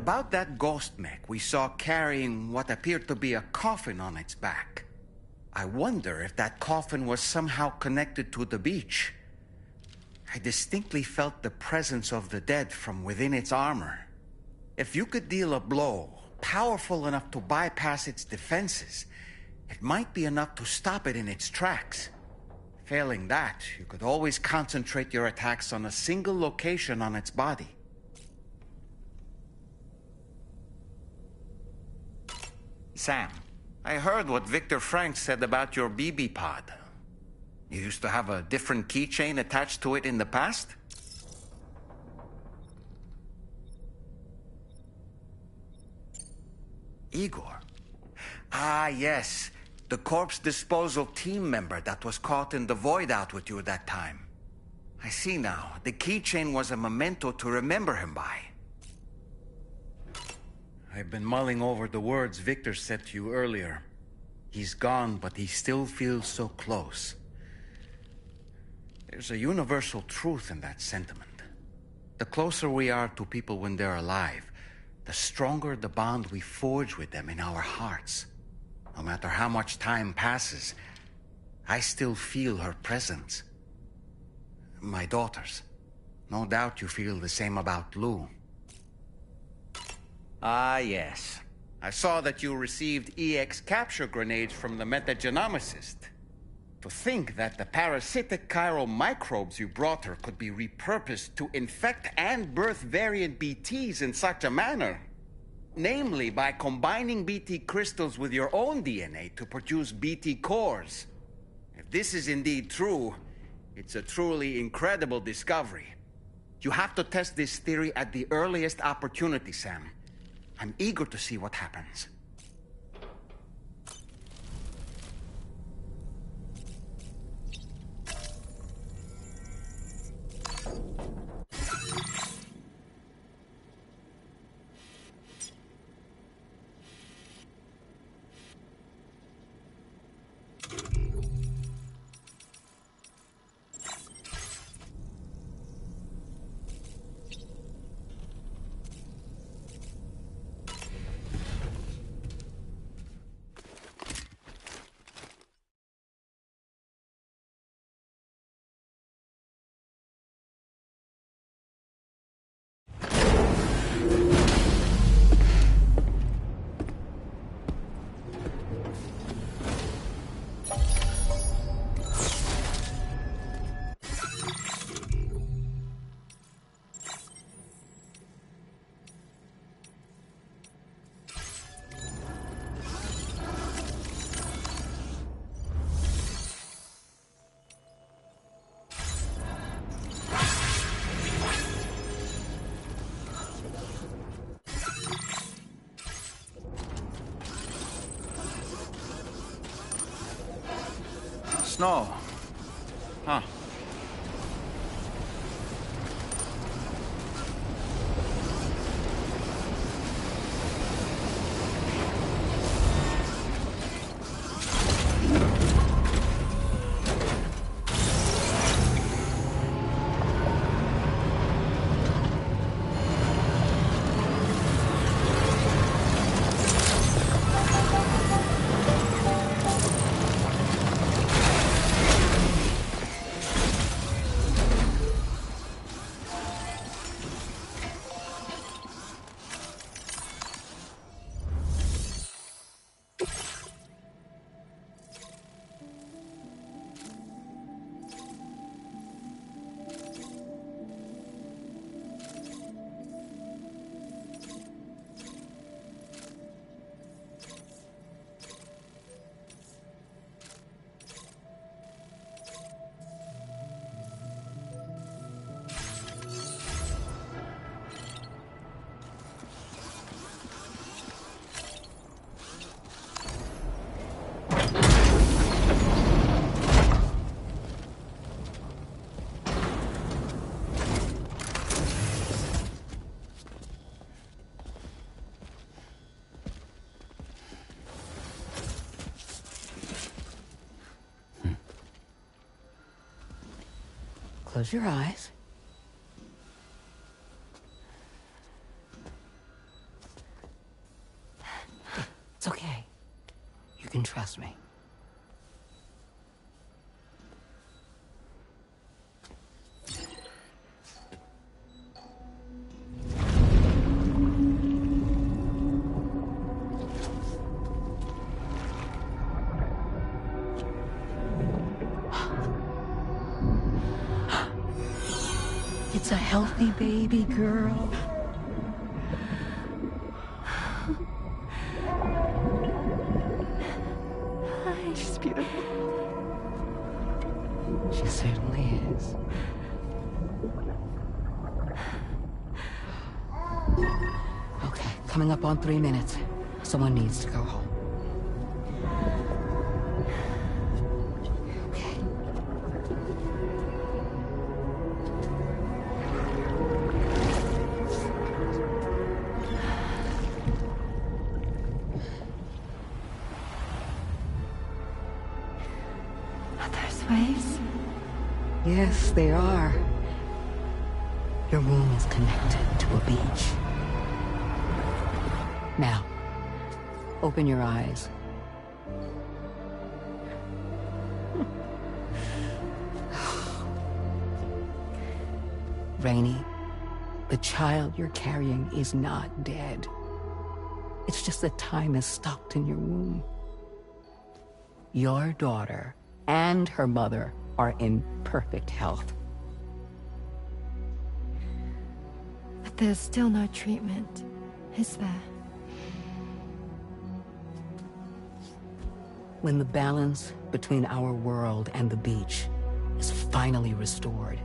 about that ghost mech we saw carrying what appeared to be a coffin on its back. I wonder if that coffin was somehow connected to the beach. I distinctly felt the presence of the dead from within its armor. If you could deal a blow powerful enough to bypass its defenses, it might be enough to stop it in its tracks. Failing that, you could always concentrate your attacks on a single location on its body. Sam, I heard what Victor Frank said about your BB pod. You used to have a different keychain attached to it in the past? Igor. Ah, yes. The corpse disposal team member that was caught in the void out with you that time. I see now. The keychain was a memento to remember him by. I've been mulling over the words Victor said to you earlier. He's gone, but he still feels so close. There's a universal truth in that sentiment. The closer we are to people when they're alive, the stronger the bond we forge with them in our hearts. No matter how much time passes, I still feel her presence. My daughters. No doubt you feel the same about Lou. Ah, yes. I saw that you received EX capture grenades from the metagenomicist. To think that the parasitic chiral microbes you brought her could be repurposed to infect and birth variant BTs in such a manner. Namely, by combining BT crystals with your own DNA to produce BT cores. If this is indeed true, it's a truly incredible discovery. You have to test this theory at the earliest opportunity, Sam. I'm eager to see what happens. Snow. Huh. Close your eyes. It's okay. You can trust me. It's a healthy baby girl. She's beautiful. She certainly is. Okay, coming up on 3 minutes. Someone needs to go home. Waves? Yes, they are. Your womb is connected to a beach. Now, open your eyes. Rainey, the child you're carrying is not dead. It's just that time has stopped in your womb. Your daughter and her mother are in perfect health. But there's still no treatment, is there? When the balance between our world and the beach is finally restored,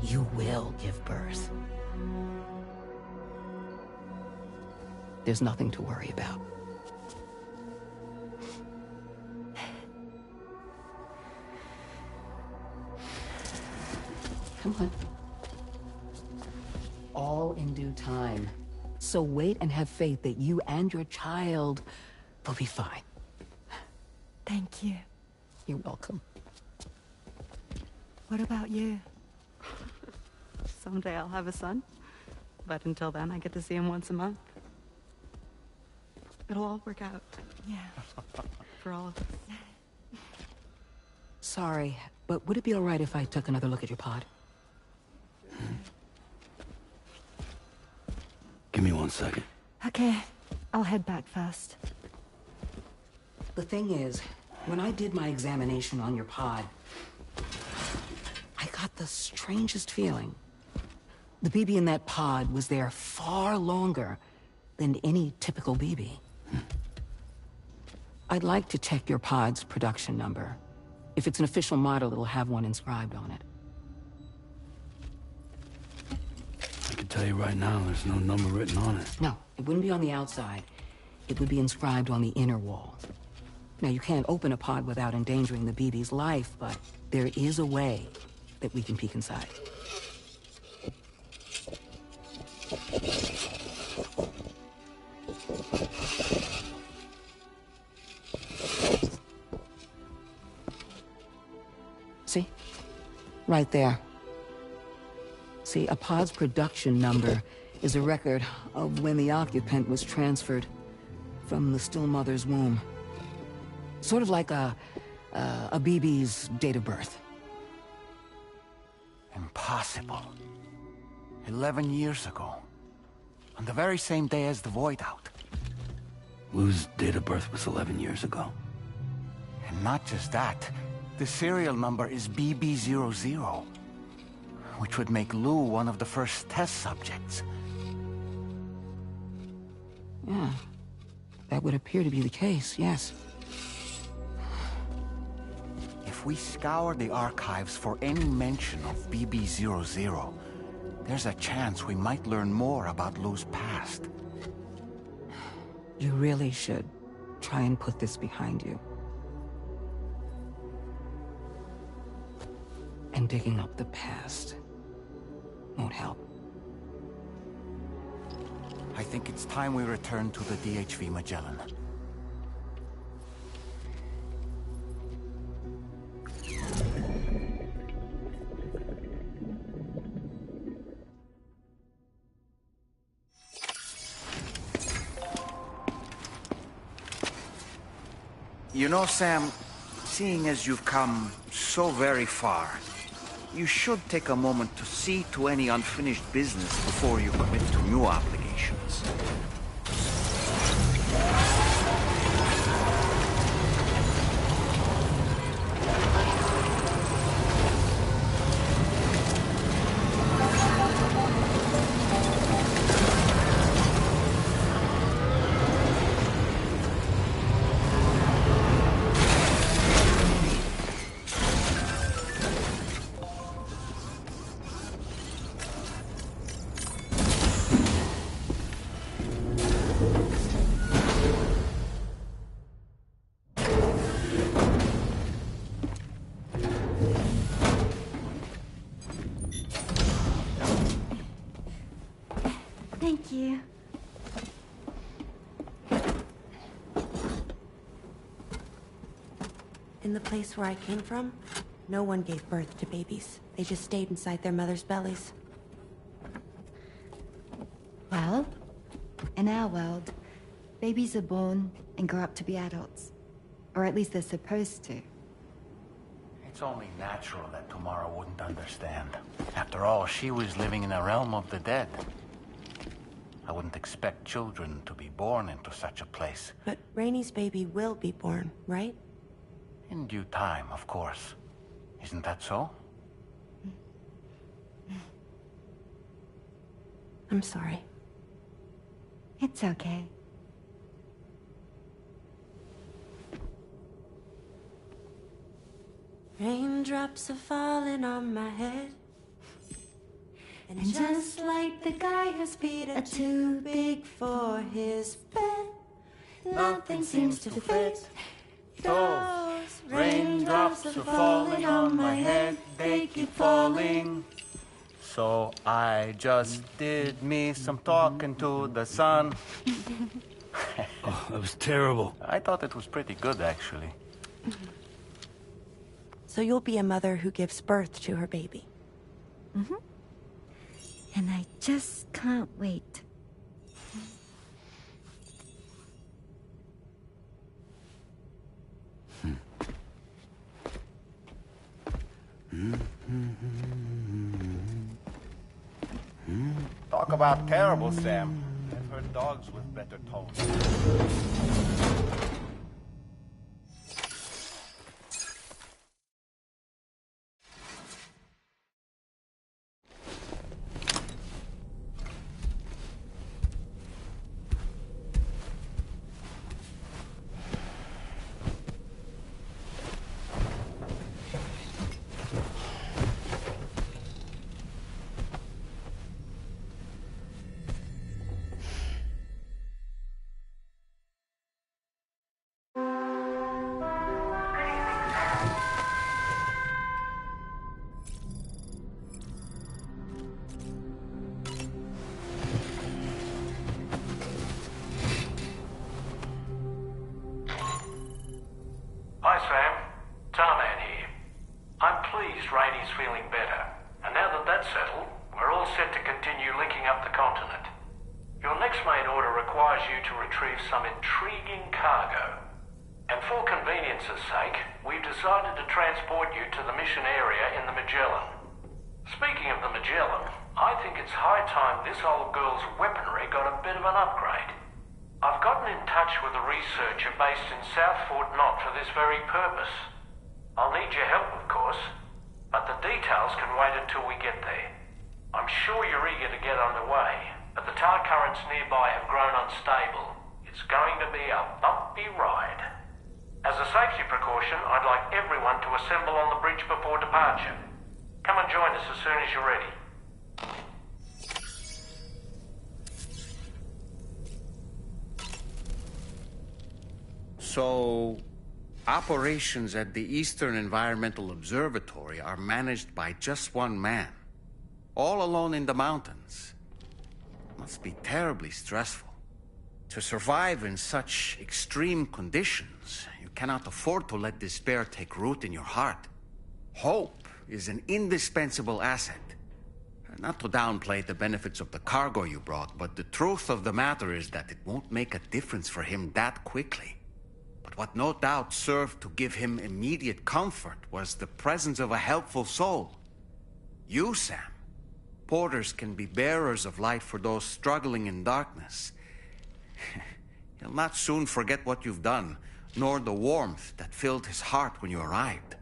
you will give birth. There's nothing to worry about. Come on. All in due time. So wait and have faith that you and your child will be fine. Thank you. You're welcome. What about you? Someday I'll have a son. But until then, I get to see him once a month. It'll all work out. Yeah. For all of us. Sorry, but would it be all right if I took another look at your pod? Give me 1 second. Okay, I'll head back first. The thing is, when I did my examination on your pod, I got the strangest feeling. The BB in that pod was there far longer than any typical BB. I'd like to check your pod's production number. If it's an official model, it'll have one inscribed on it. I can tell you right now, there's no number written on it. No, it wouldn't be on the outside. It would be inscribed on the inner wall. Now, you can't open a pod without endangering the BB's life, but there is a way that we can peek inside. See? Right there. See, a pod's production number is a record of when the occupant was transferred from the still mother's womb. Sort of like a BB's date of birth. Impossible. 11 years ago. On the very same day as the Void Out. Lou's date of birth was 11 years ago. And not just that, the serial number is BB00, which would make Lou one of the first test subjects. Yeah, that would appear to be the case, yes. If we scour the archives for any mention of BB00, there's a chance we might learn more about Lou's past. You really should try and put this behind you. And digging up the past won't help. I think it's time we return to the DHV Magellan. You know, Sam, seeing as you've come so very far, you should take a moment to see to any unfinished business before you commit to new obligations. Thank you. In the place where I came from, no one gave birth to babies. They just stayed inside their mothers' bellies. Well, in our world, babies are born and grow up to be adults. Or at least they're supposed to. It's only natural that Tamara wouldn't understand. After all, she was living in a realm of the dead. I wouldn't expect children to be born into such a place. But Rainey's baby will be born, right? In due time, of course. Isn't that so? I'm sorry. It's okay. Raindrops are falling on my head. And just like the guy whose feet are too big for his bed, nothing seems to fit. Those raindrops are falling on my head, they keep falling. So I just did me some talking to the sun. Oh, that was terrible. I thought it was pretty good, actually. So you'll be a mother who gives birth to her baby. Mm-hmm. And I just can't wait. Talk about terrible, Sam. I've heard dogs with better tones. Hi, Sam. Tarman here. I'm pleased Rainey's feeling better. And now that that's settled, we're all set to continue linking up the continent. Your next main order requires you to retrieve some intriguing cargo. And for convenience's sake, we've decided to transport you to the mission area in the Magellan. Speaking of the Magellan, I think it's high time this old girl's weaponry got a bit of an upgrade. I've gotten in touch with a researcher based in South Fort Knott for this very purpose. I'll need your help, of course, but the details can wait until we get there. I'm sure you're eager to get underway, but the tar currents nearby have grown unstable. It's going to be a bumpy ride. As a safety precaution, I'd like everyone to assemble on the bridge before departure. Come and join us as soon as you're ready. So, operations at the Eastern Environmental Observatory are managed by just one man, all alone in the mountains. Must be terribly stressful. To survive in such extreme conditions, you cannot afford to let despair take root in your heart. Hope is an indispensable asset. Not to downplay the benefits of the cargo you brought, but the truth of the matter is that it won't make a difference for him that quickly. But what no doubt served to give him immediate comfort was the presence of a helpful soul. You, Sam. Porters can be bearers of light for those struggling in darkness. He'll not soon forget what you've done, nor the warmth that filled his heart when you arrived.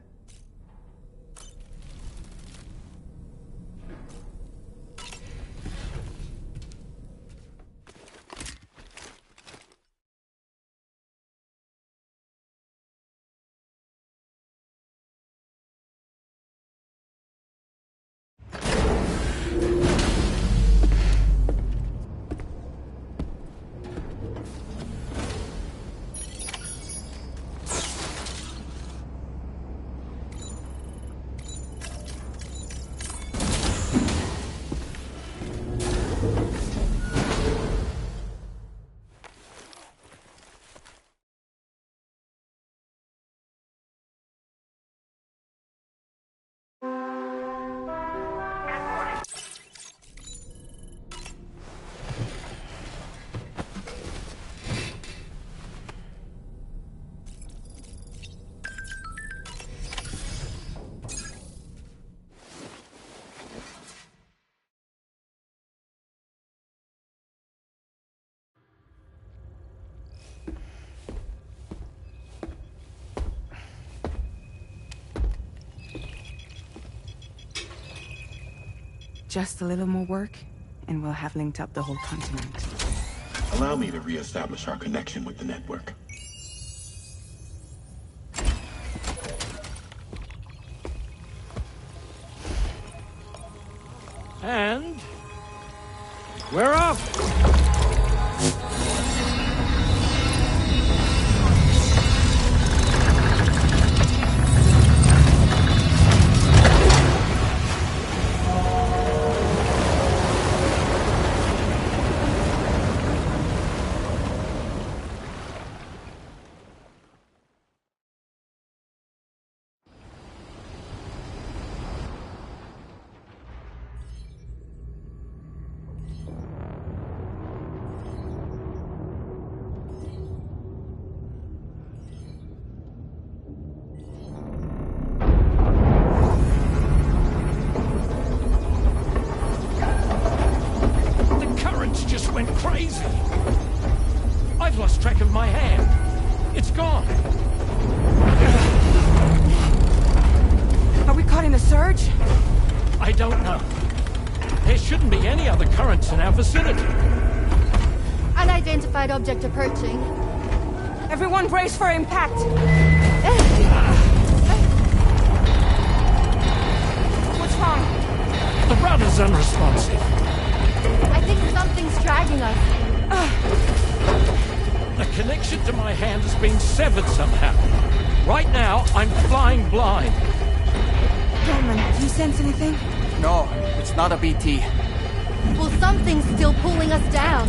Just a little more work, and we'll have linked up the whole continent. Allow me to re-establish our connection with the network. And we're off! Went crazy. I've lost track of my hand. It's gone. Are we caught in a surge? I don't know. There shouldn't be any other currents in our vicinity. Unidentified object approaching. Everyone brace for impact. What's wrong? The rudder's unresponsive. I think something's dragging us. The connection to my hand has been severed somehow. Right now, I'm flying blind. Roman, do you sense anything? No, it's not a BT. Well, something's still pulling us down.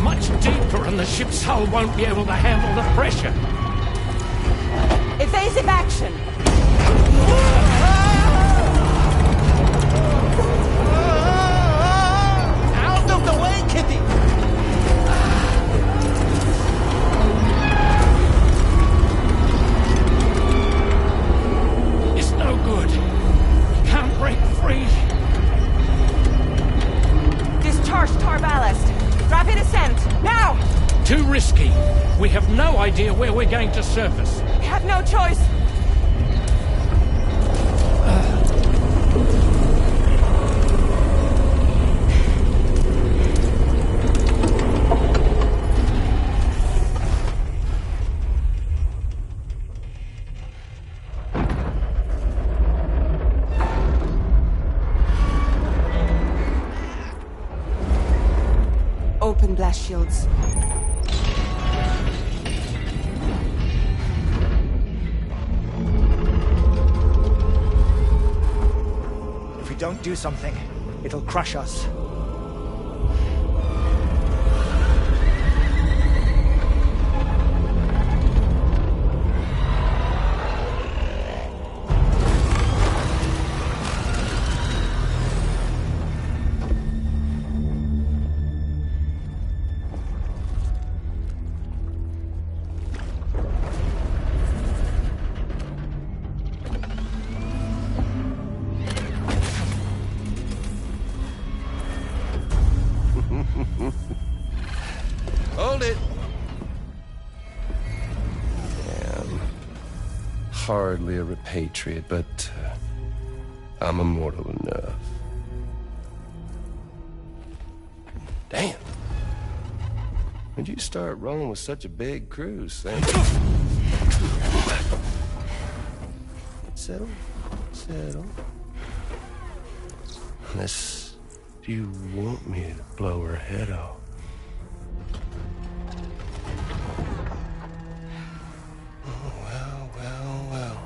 Much deeper and the ship's hull won't be able to handle the pressure. Evasive action! Out of the way, Kitty! It's no good. Can't break free. Discharge tar ballast. Rapid ascent, now! Too risky. We have no idea where we're going to surface. We have no choice. Open blast shields. If we don't do something, it'll crush us. Hold it! Hardly a repatriate, but I'm immortal enough. Damn. When'd you start rolling with such a big crew, Sam? Settle. Unless you want me to blow her head off. Well.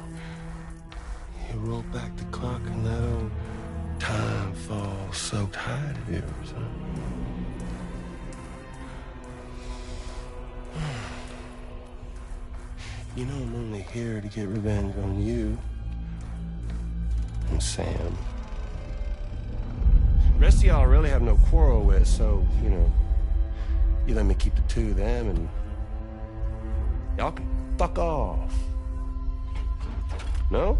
You roll back the clock and that old time-fall-soaked hide of yours, huh? You know I'm only here to get revenge on you and Sam. The rest of y'all I really have no quarrel with, so, you know, you let me keep the two of them and y'all can fuck off. No?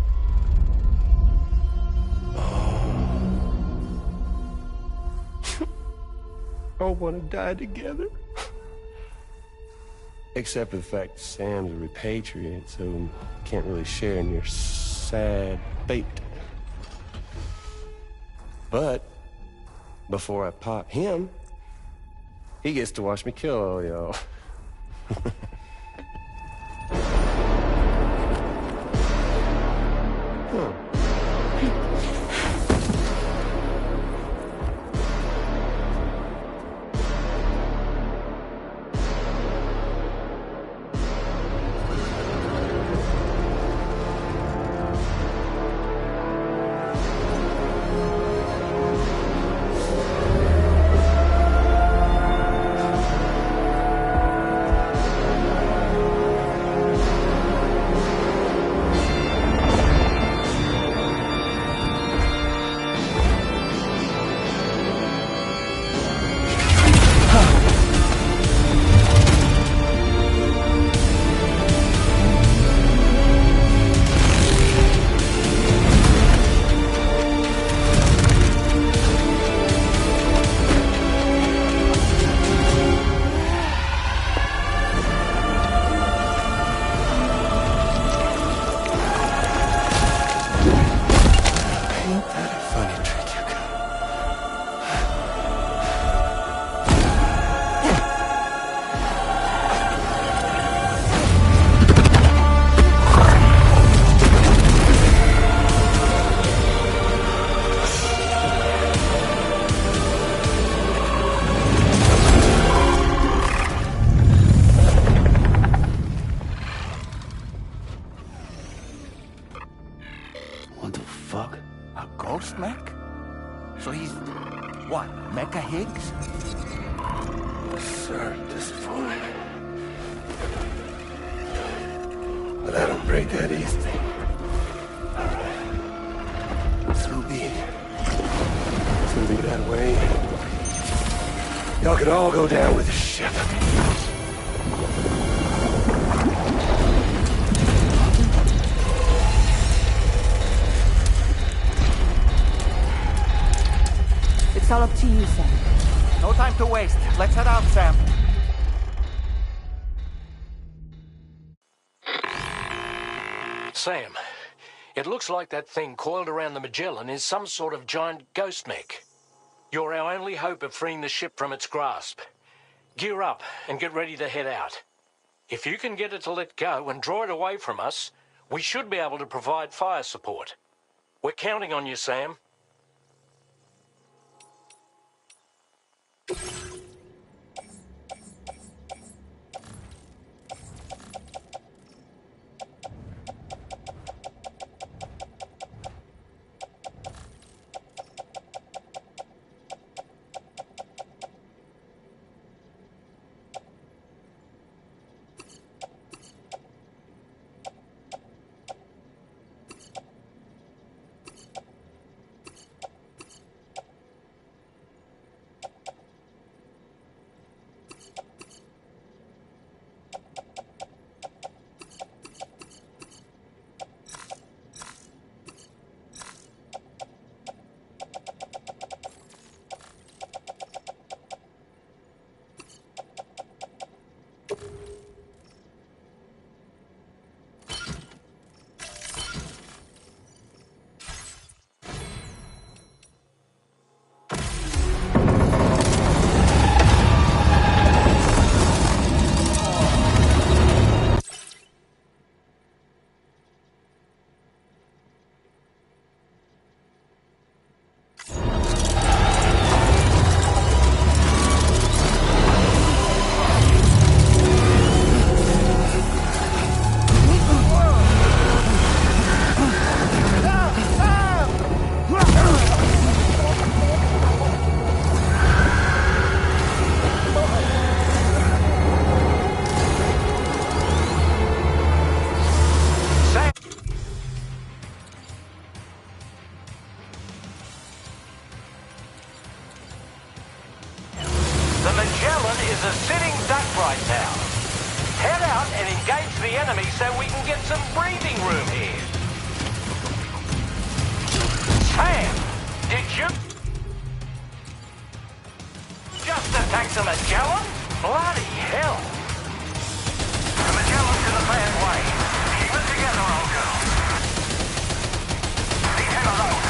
All want to die together. Except for the fact that Sam's a repatriate, so can't really share in your sad fate. But before I pop him, he gets to watch me kill all y'all. All go down with the ship. It's all up to you, Sam. No time to waste. Let's head out, Sam. Sam, it looks like that thing coiled around the Magellan is some sort of giant ghost mech. You're our only hope of freeing the ship from its grasp. Gear up and get ready to head out. If you can get it to let go and draw it away from us, we should be able to provide fire support. We're counting on you, Sam. The Magellan is a sitting duck right now. Head out and engage the enemy so we can get some breathing room here. Sam, did you just attack the Magellan? Bloody hell. The Magellan's in a bad way. Keep it together, old girl. Leave him alone.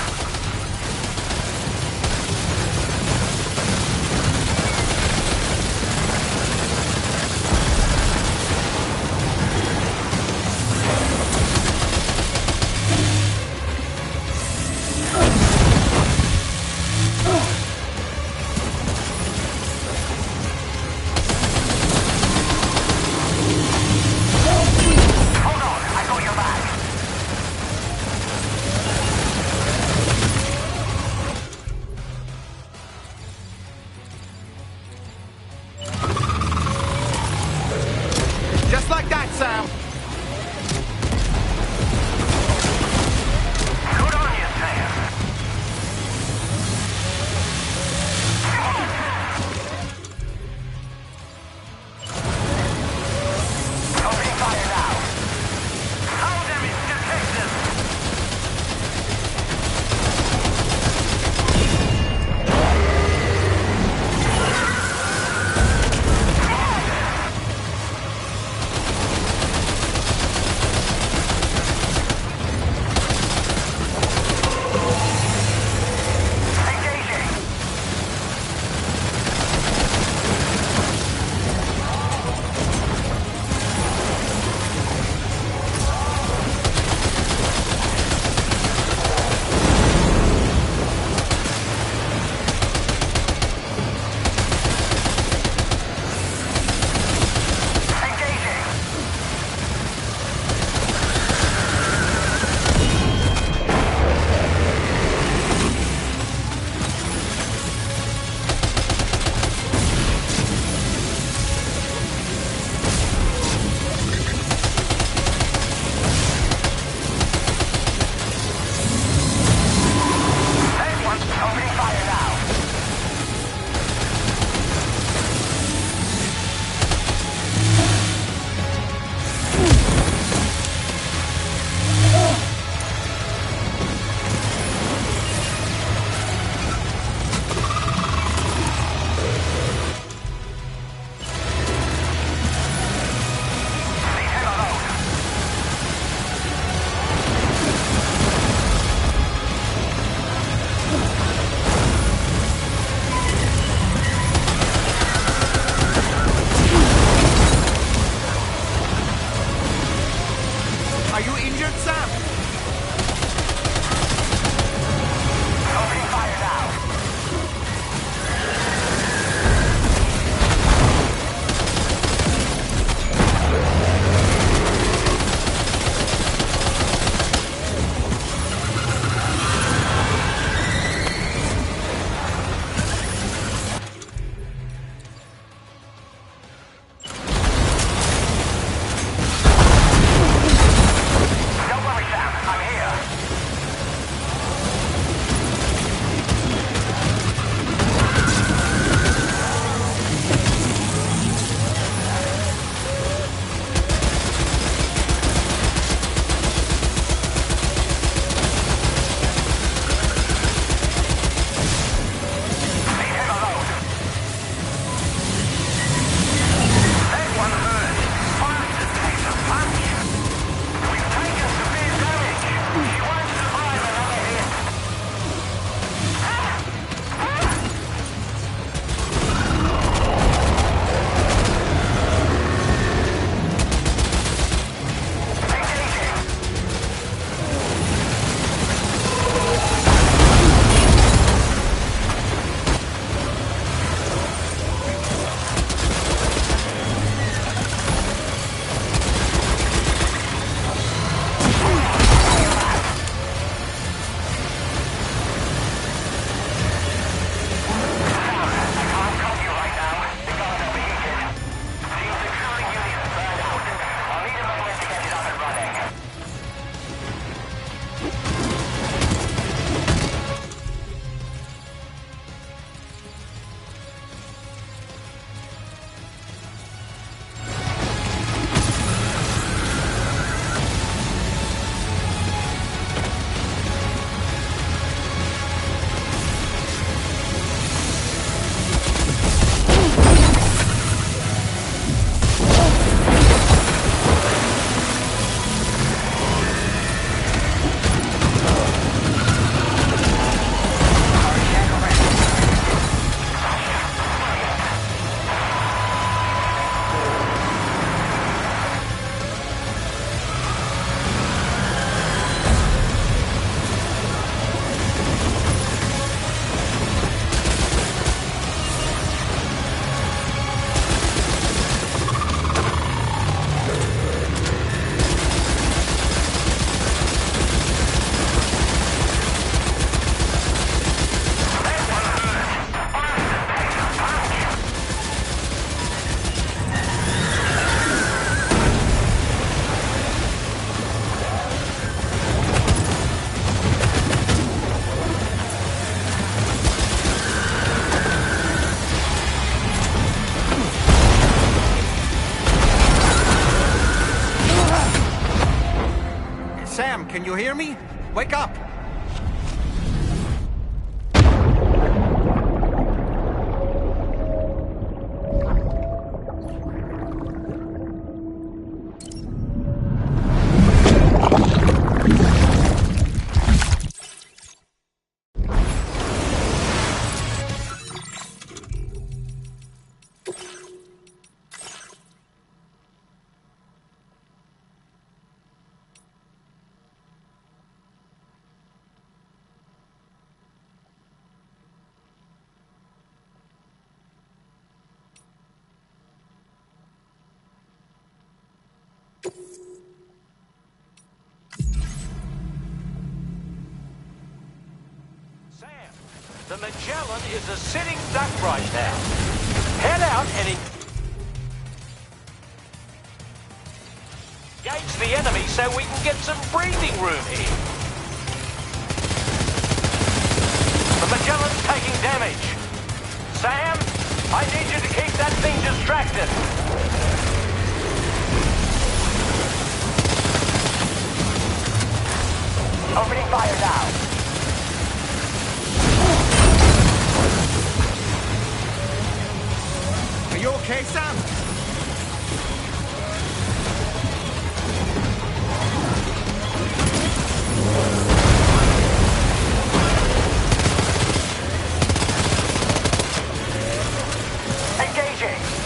Sam, can you hear me? Wake up! The Magellan is a sitting duck right now. Head out and engage the enemy so we can get some breathing room here. The Magellan's taking damage. Sam, I need you to keep that thing distracted. Opening fire now. Are you okay, Sam? Engaging.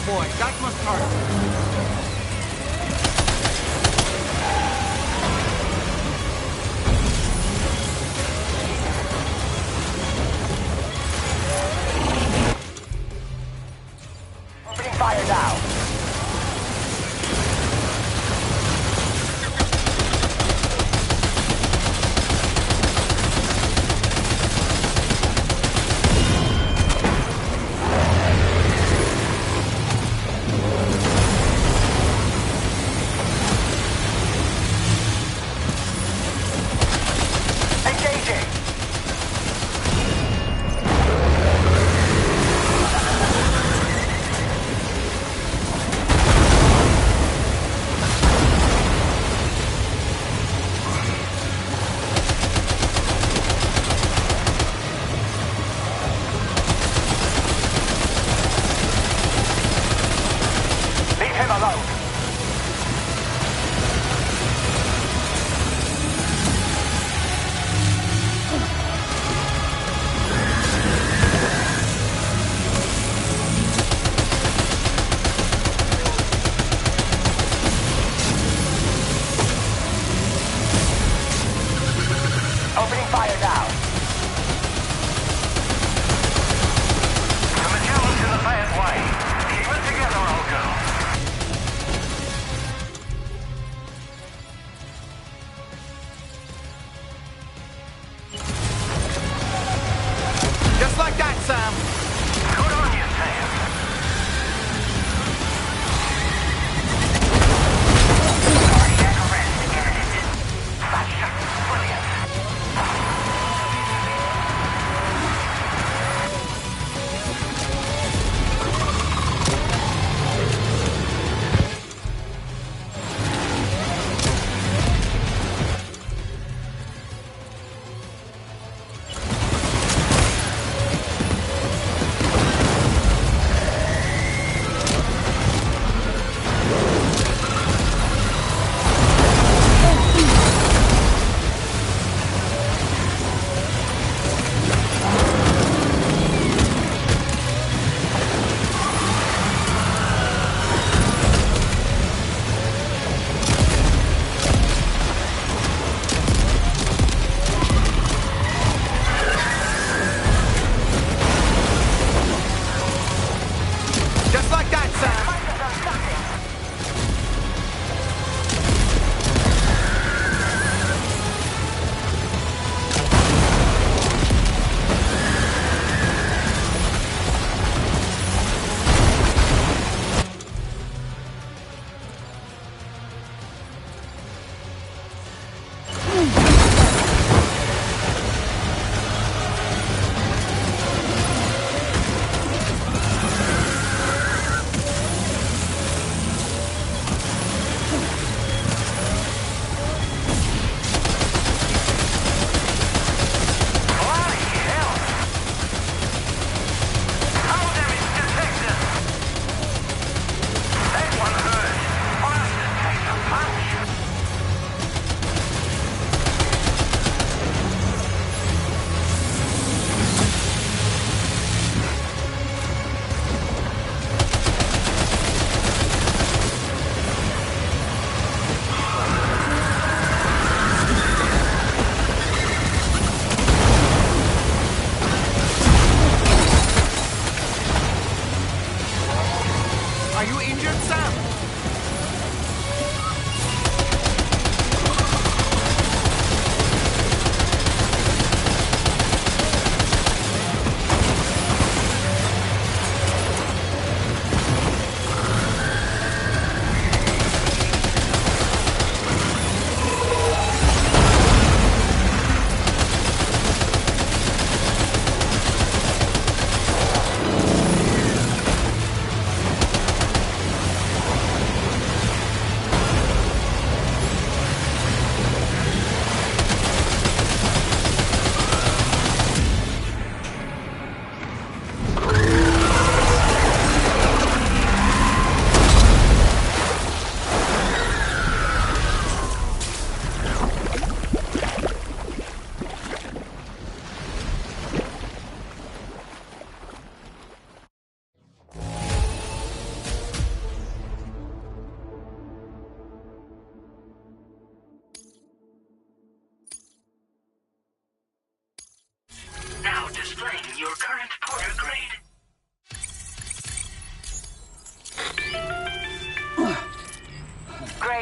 boy, that must hurt. Fire now.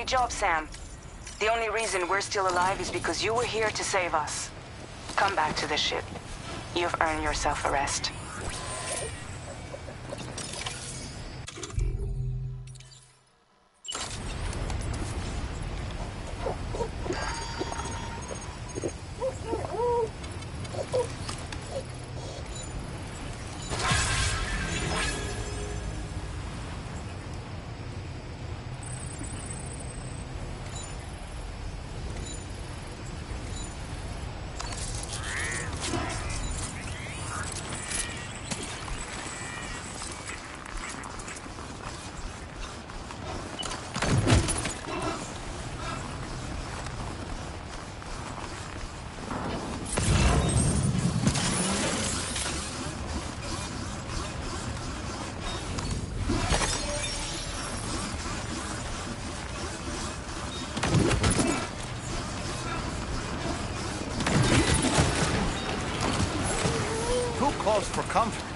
Great job, Sam. The only reason we're still alive is because you were here to save us. Come back to the ship. You've earned yourself a rest. Calls for comfort.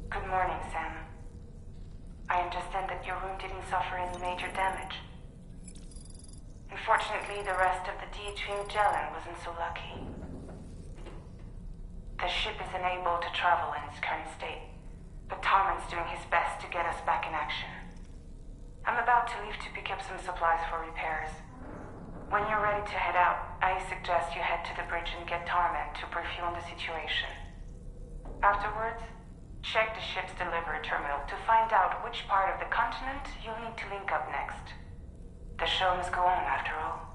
Good morning, Sam. I understand that your room didn't suffer any major damage. Unfortunately, the rest of the D-Trim Magellan wasn't so lucky. The ship is unable to travel in its current state, but Tarman's doing his best to get us back in action. I'm about to leave to pick up some supplies for repairs. When you're ready to head out, I suggest you head to the bridge and get Tarman to brief you on the situation. Afterwards, check the ship's delivery terminal to find out which part of the continent you'll need to link up next. The show must go on, after all.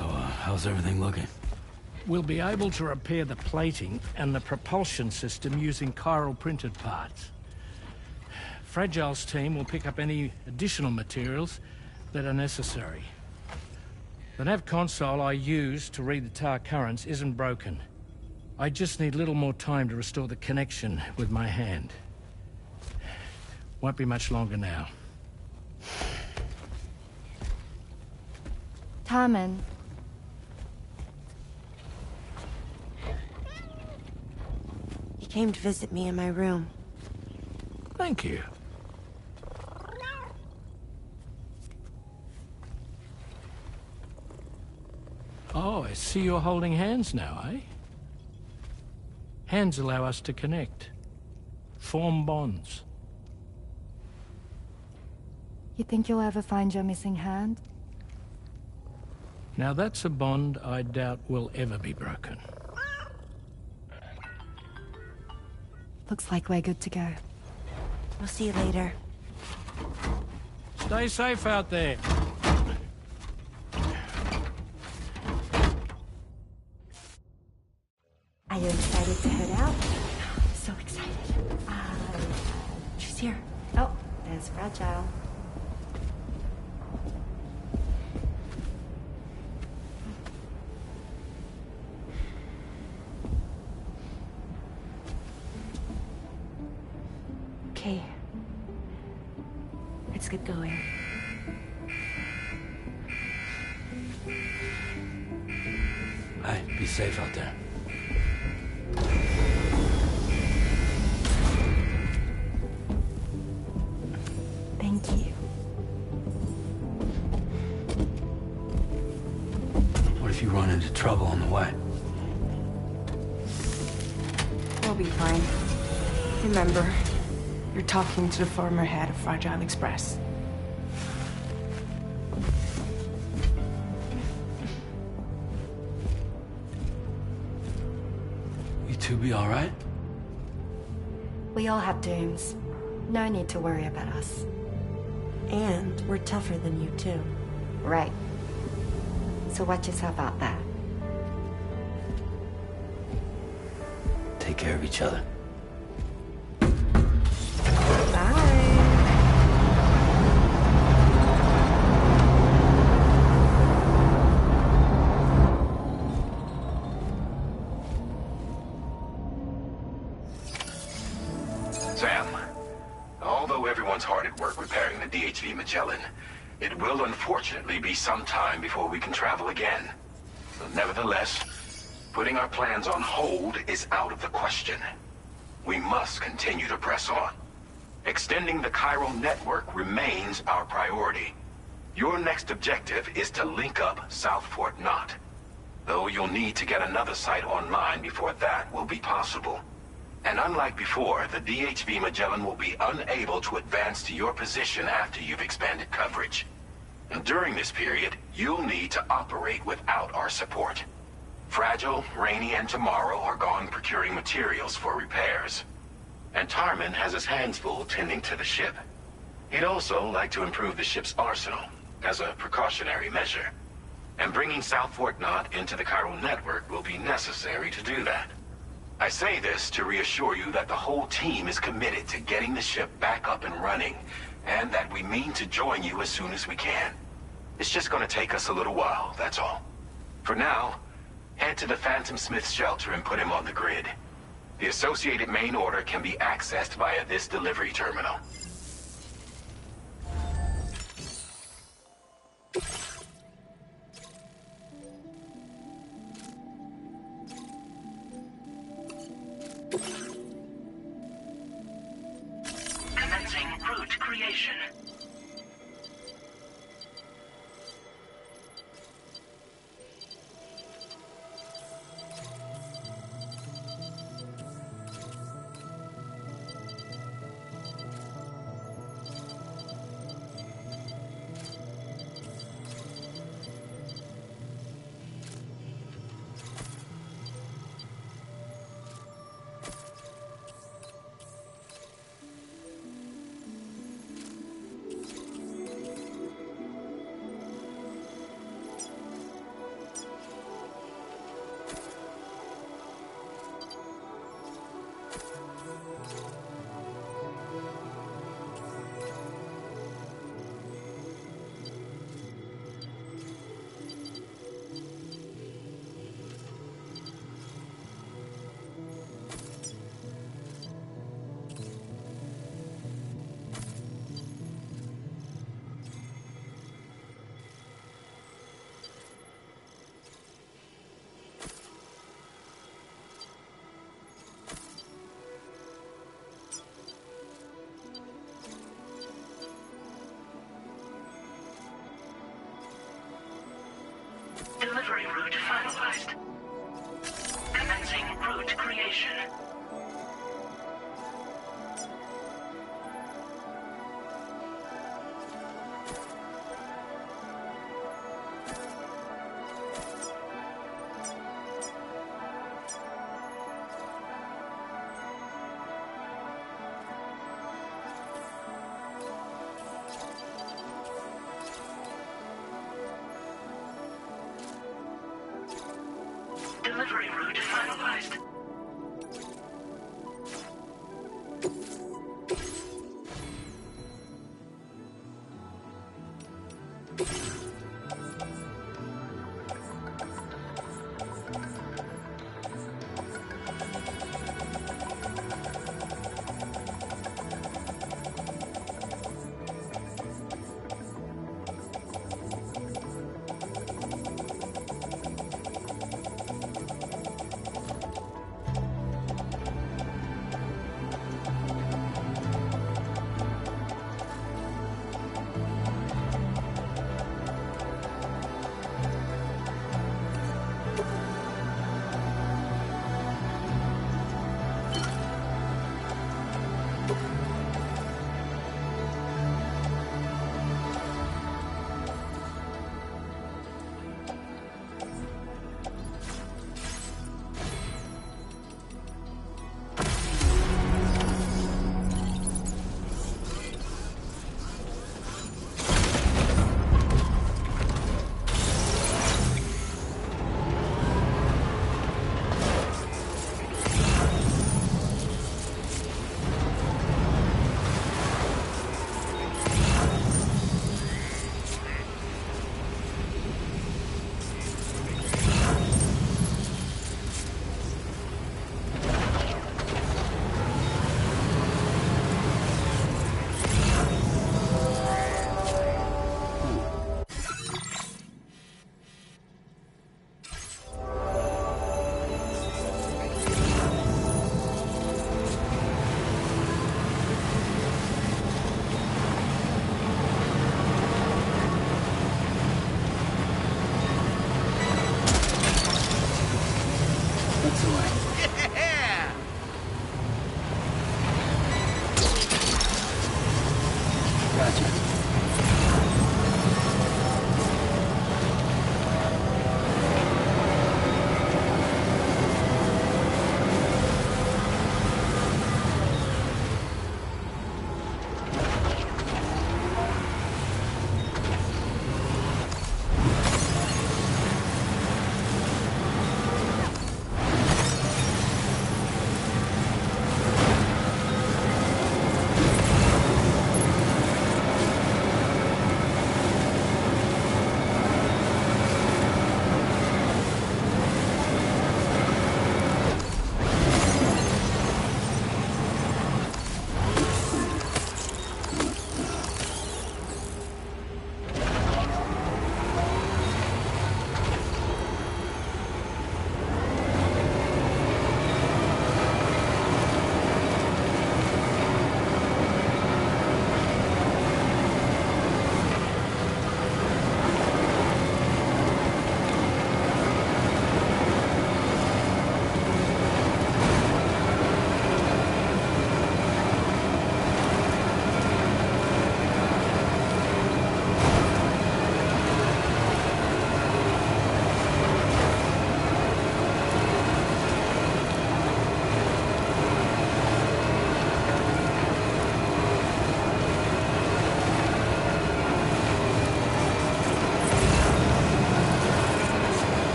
So, how's everything looking? We'll be able to repair the plating and the propulsion system using chiral printed parts. Fragile's team will pick up any additional materials that are necessary. The nav console I use to read the tower currents isn't broken. I just need a little more time to restore the connection with my hand. Won't be much longer now. Tarman, came to visit me in my room. Thank you. Oh, I see you're holding hands now, eh? Hands allow us to connect. Form bonds. You think you'll ever find your missing hand? Now that's a bond I doubt will ever be broken. Looks like we're good to go. We'll see you later. Stay safe out there. Are you excited to head out? So excited. She's here. Oh, there's Fragile. Okay. Let's get going. Hey, be safe out there. Thank you. What if you run into trouble on the way? We'll be fine. Remember, you're talking to the former head of Fragile Express. You two be all right? We all have dooms. No need to worry about us. And we're tougher than you, too. Right. So watch yourself out there. Take care of each other. Sam, although everyone's hard at work repairing the DHV Magellan, it will unfortunately be some time before we can travel again. Nevertheless, putting our plans on hold is out of the question. We must continue to press on. Extending the chiral network remains our priority. Your next objective is to link up South Fort Knot. Though you'll need to get another site online before that will be possible. And unlike before, the DHV Magellan will be unable to advance to your position after you've expanded coverage. And during this period, you'll need to operate without our support. Fragile, Rainey, and Tomorrow are gone procuring materials for repairs. And Tarman has his hands full tending to the ship. He'd also like to improve the ship's arsenal, as a precautionary measure. And bringing South Fort Knot into the chiral network will be necessary to do that. I say this to reassure you that the whole team is committed to getting the ship back up and running, and that we mean to join you as soon as we can. It's just gonna take us a little while, that's all. For now, head to the Phantom Smith shelter and put him on the grid. The associated main order can be accessed via this delivery terminal. Commencing route creation. Delivery route finalized. Commencing route creation. Delivery route finalized.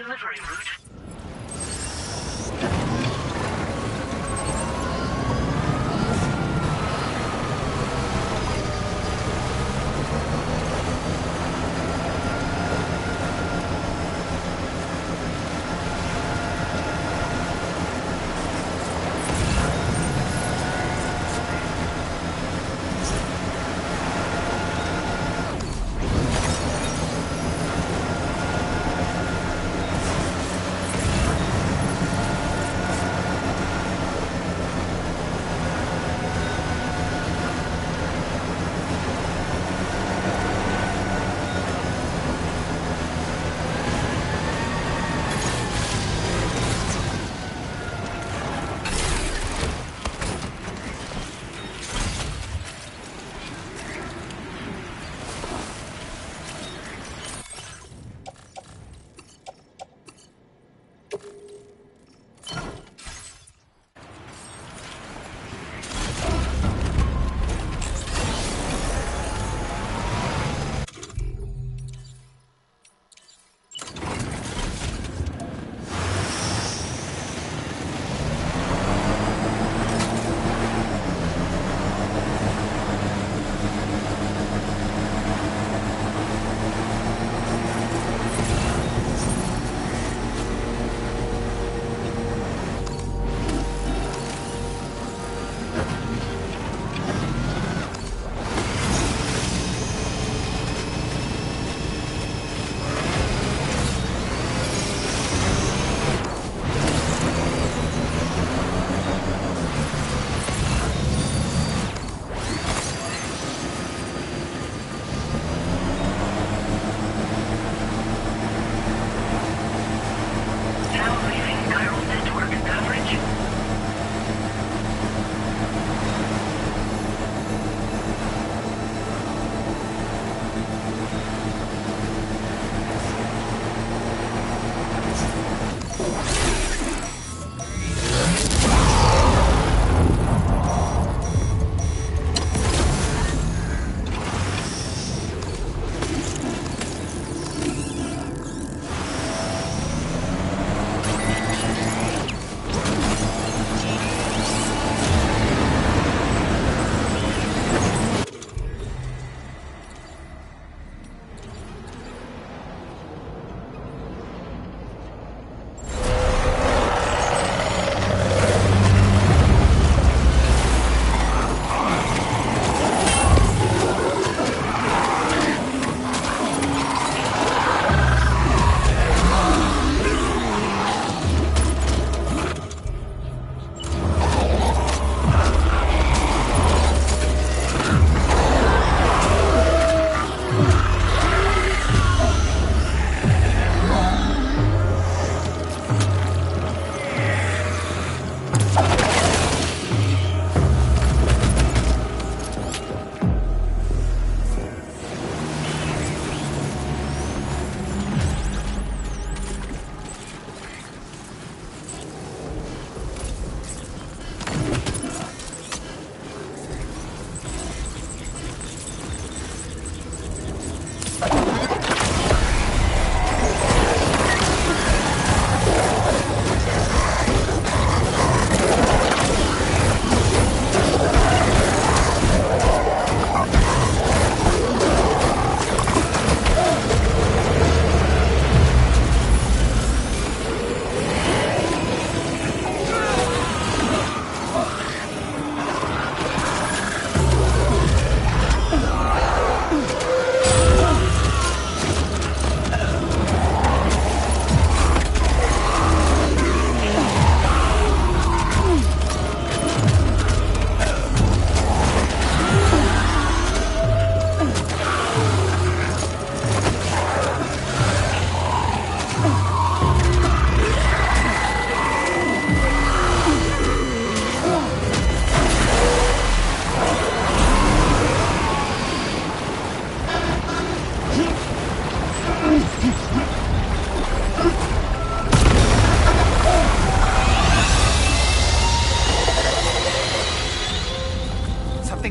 Delivery route.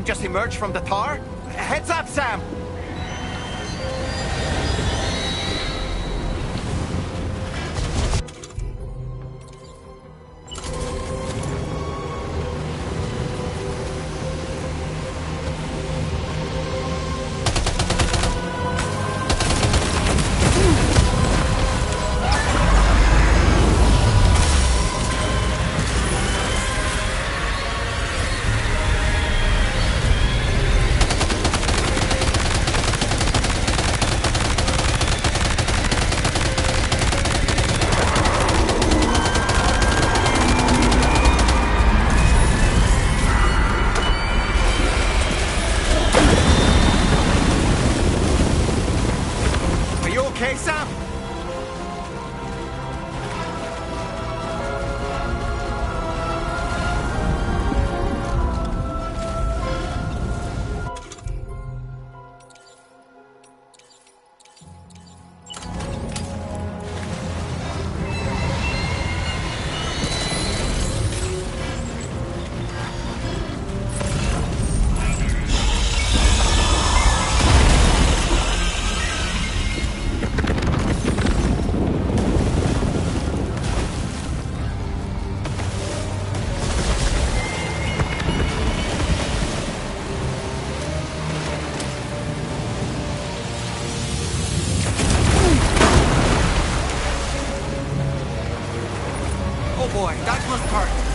just emerged from the tar? Heads up, Sam! boy. Douglas Park.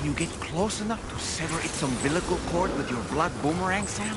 you get close enough to sever its umbilical cord with your blood boomerang, Sam?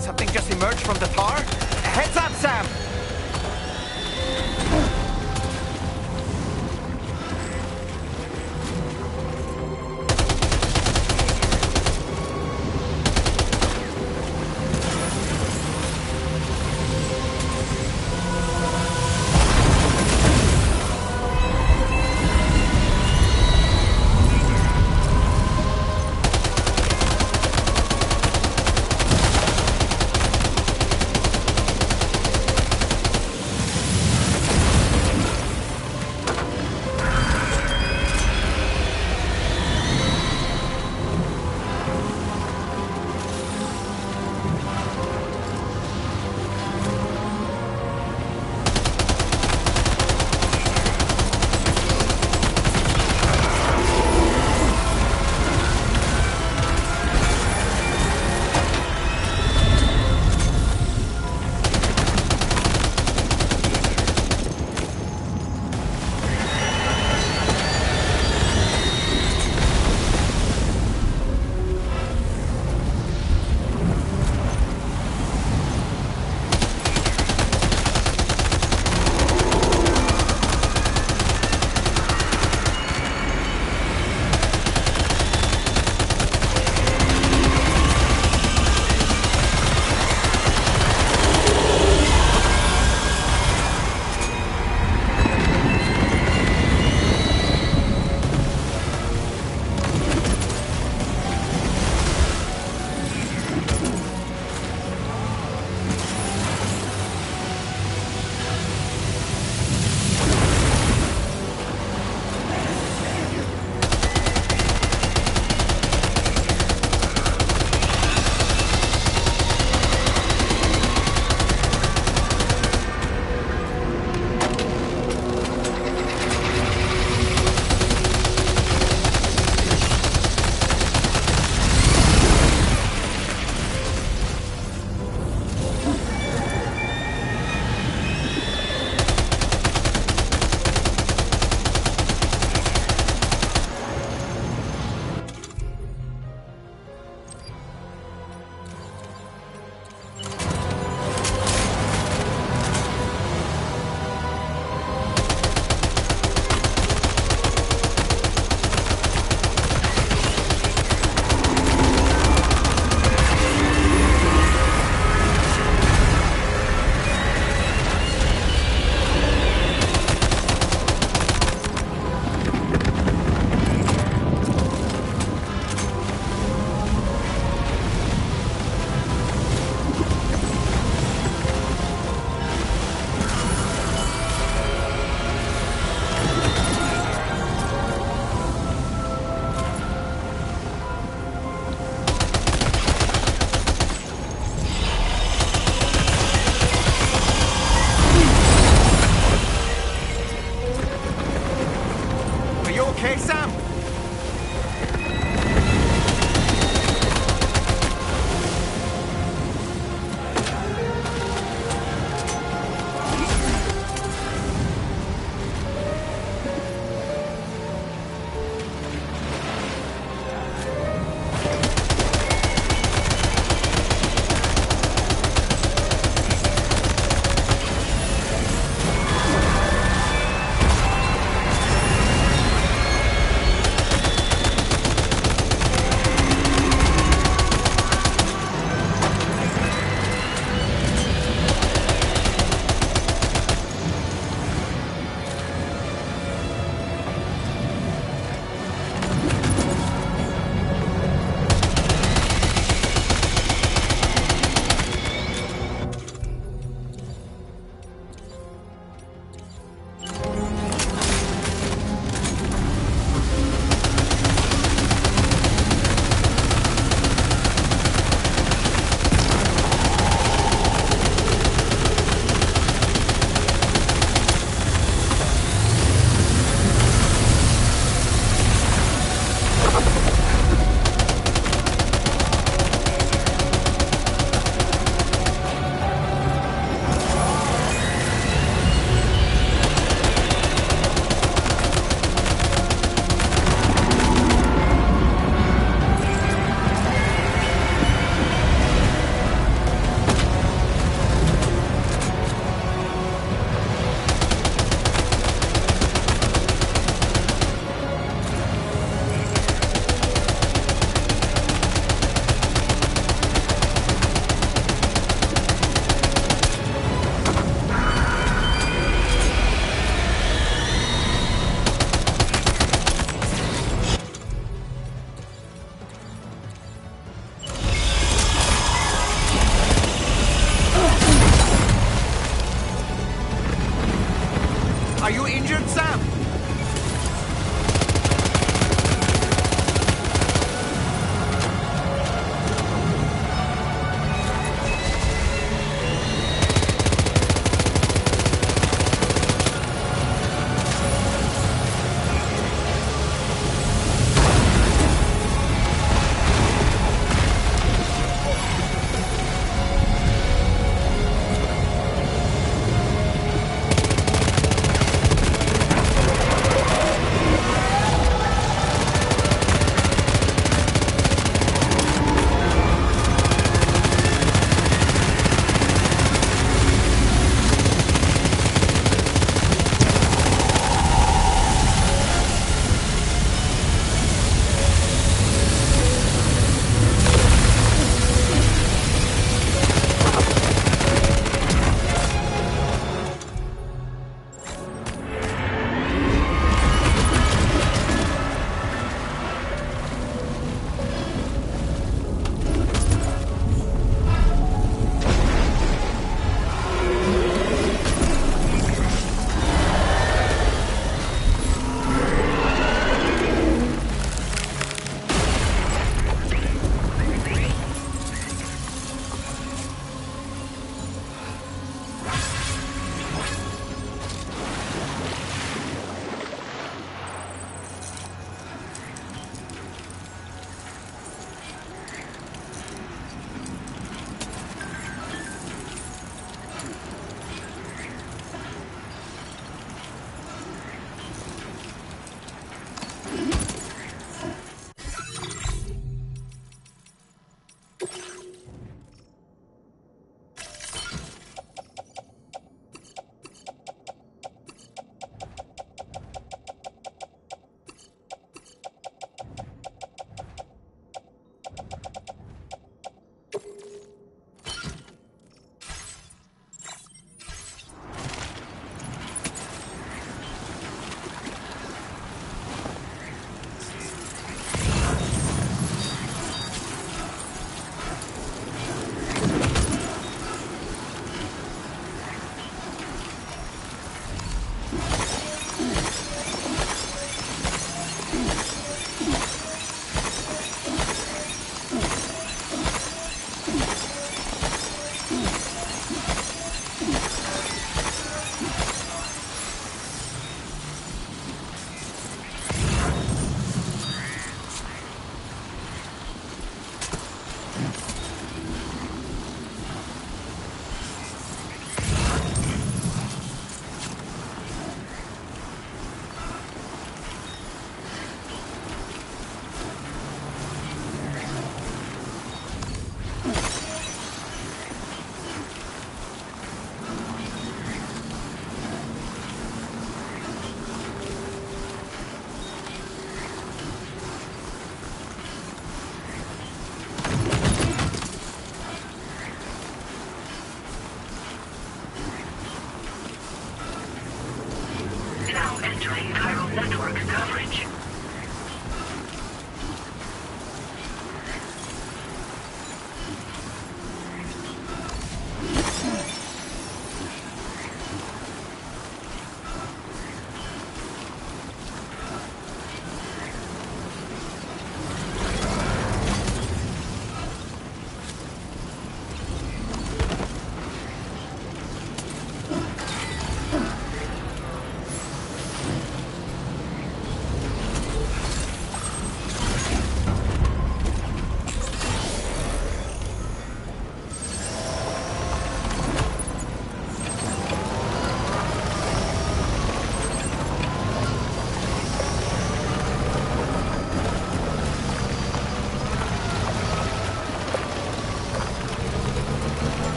Something just emerged from the tar? Heads up, Sam!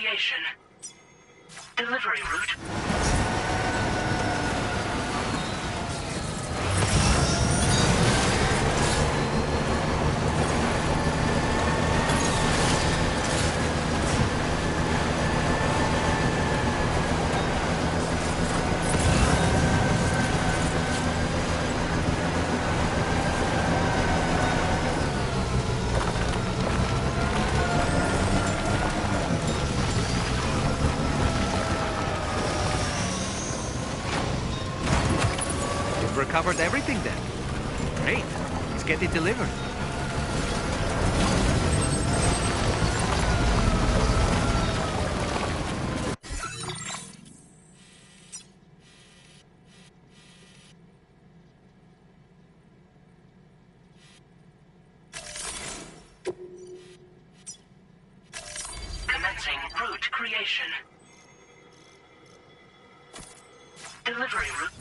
creation. Delivery route. Recovered everything then. Great. Let's get it delivered. Commencing route creation. Delivery route.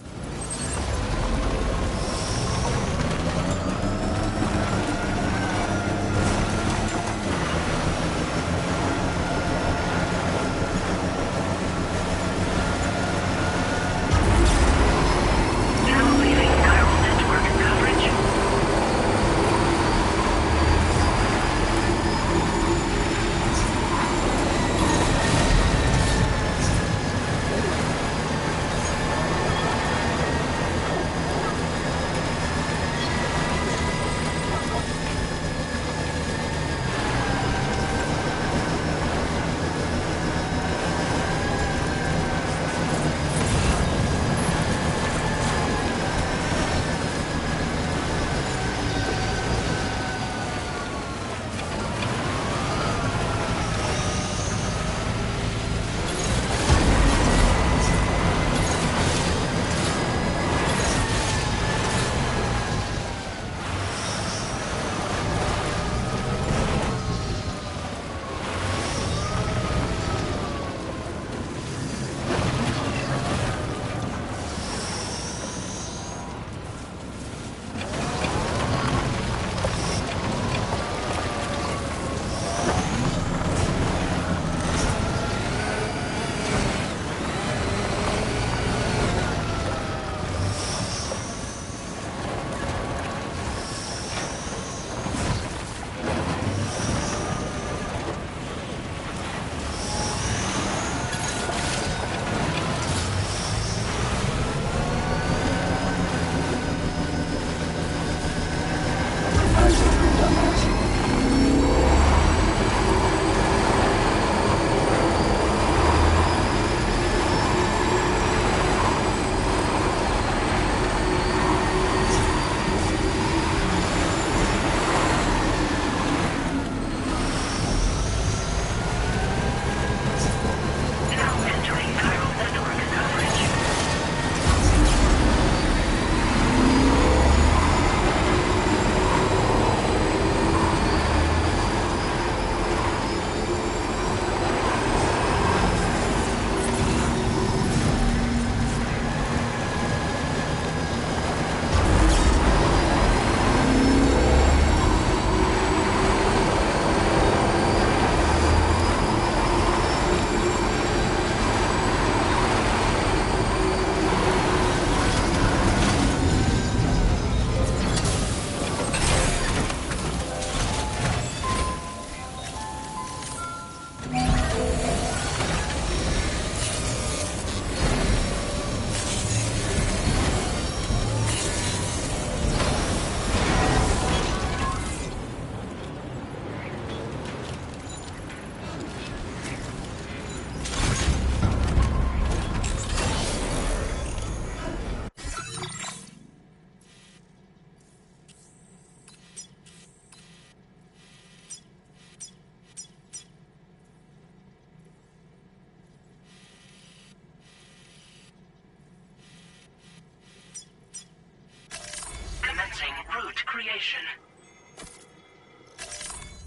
creation.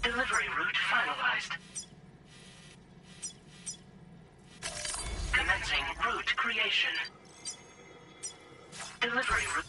Delivery route finalized. Commencing route creation. Delivery route.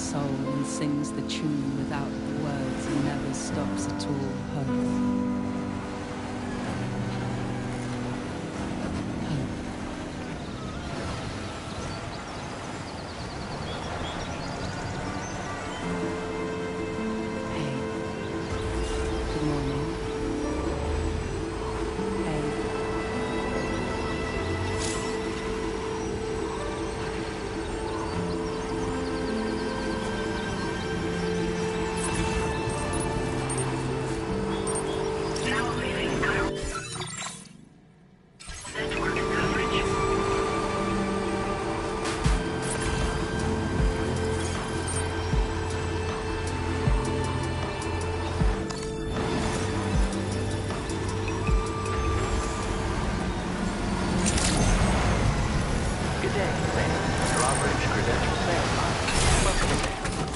soul and sings the tune without the words and never stops at all. Hope.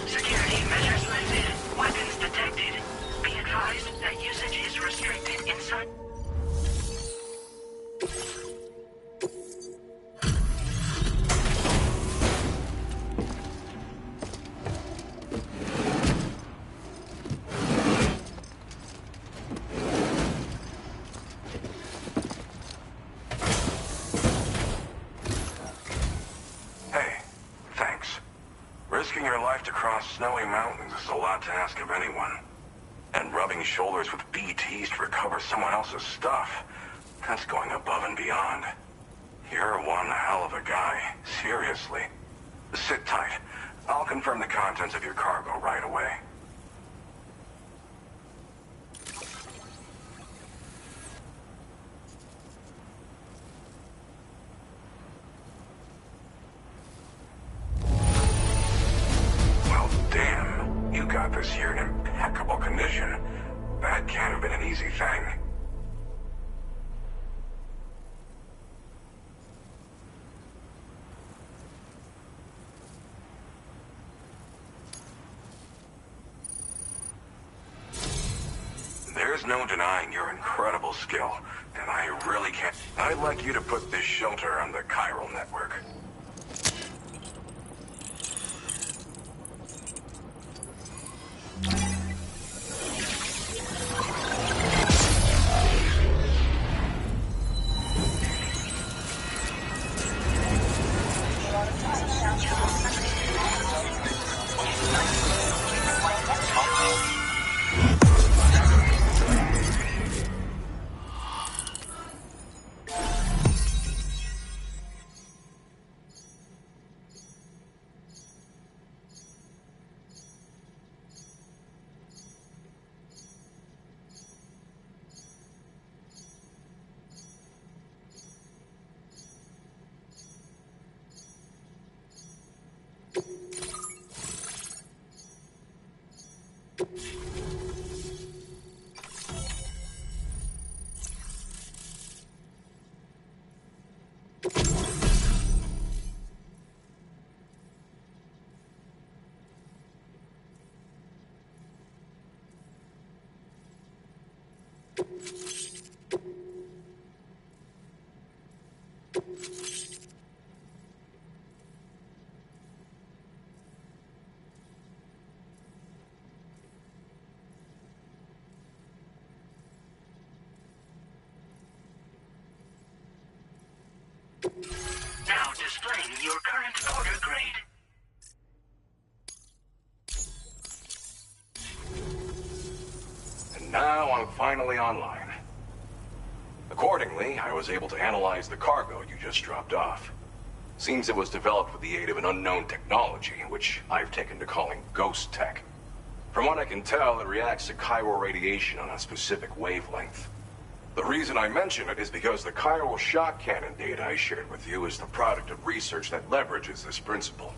Security measures lifted. Weapons detected. Be advised that usage is restricted inside. Hey, thanks. Risking your life to cross snowy mountains is a lot to ask of anyone. And rubbing shoulders with BTs to recover someone else's stuff, that's going above and beyond. You're one hell of a guy, seriously. Sit tight. I'll confirm the contents of your cargo right away. Well, damn. You got this here in impeccable condition. That can't have been an easy thing. There's no denying your incredible skill, and I really can't. I'd like you to put this shelter on the chiral network. Now displaying your current order grade. And now I'm finally online. Accordingly, I was able to analyze the cargo you just dropped off. Seems it was developed with the aid of an unknown technology, which I've taken to calling ghost tech. From what I can tell, it reacts to chiral radiation on a specific wavelength. The reason I mention it is because the chiral shock cannon data I shared with you is the product of research that leverages this principle.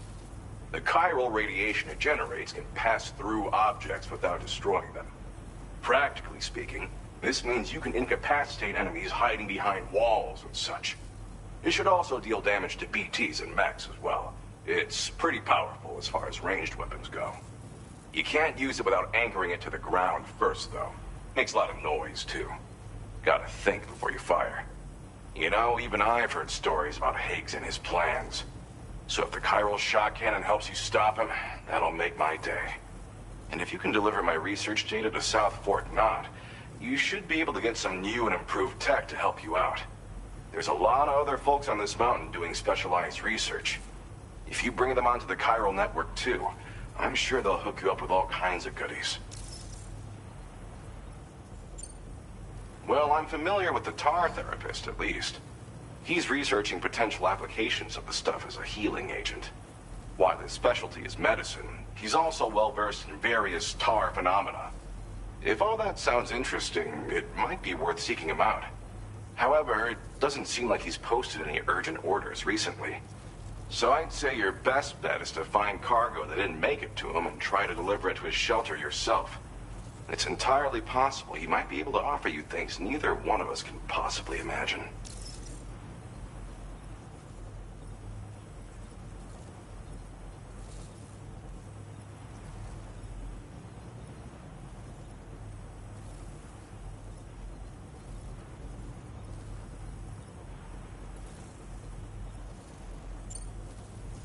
The chiral radiation it generates can pass through objects without destroying them. Practically speaking, this means you can incapacitate enemies hiding behind walls and such. It should also deal damage to BTs and mechs as well. It's pretty powerful as far as ranged weapons go. You can't use it without anchoring it to the ground first, though. Makes a lot of noise, too. Gotta think before you fire. You know, even I've heard stories about Higgs and his plans. So if the chiral shock cannon helps you stop him, that'll make my day. And if you can deliver my research data to South Fort Knott, you should be able to get some new and improved tech to help you out. There's a lot of other folks on this mountain doing specialized research. If you bring them onto the chiral network too, I'm sure they'll hook you up with all kinds of goodies. Well, I'm familiar with the tar therapist, at least. He's researching potential applications of the stuff as a healing agent. While his specialty is medicine, he's also well-versed in various tar phenomena. If all that sounds interesting, it might be worth seeking him out. However, it doesn't seem like he's posted any urgent orders recently. So I'd say your best bet is to find cargo that didn't make it to him and try to deliver it to his shelter yourself. It's entirely possible he might be able to offer you things neither one of us can possibly imagine.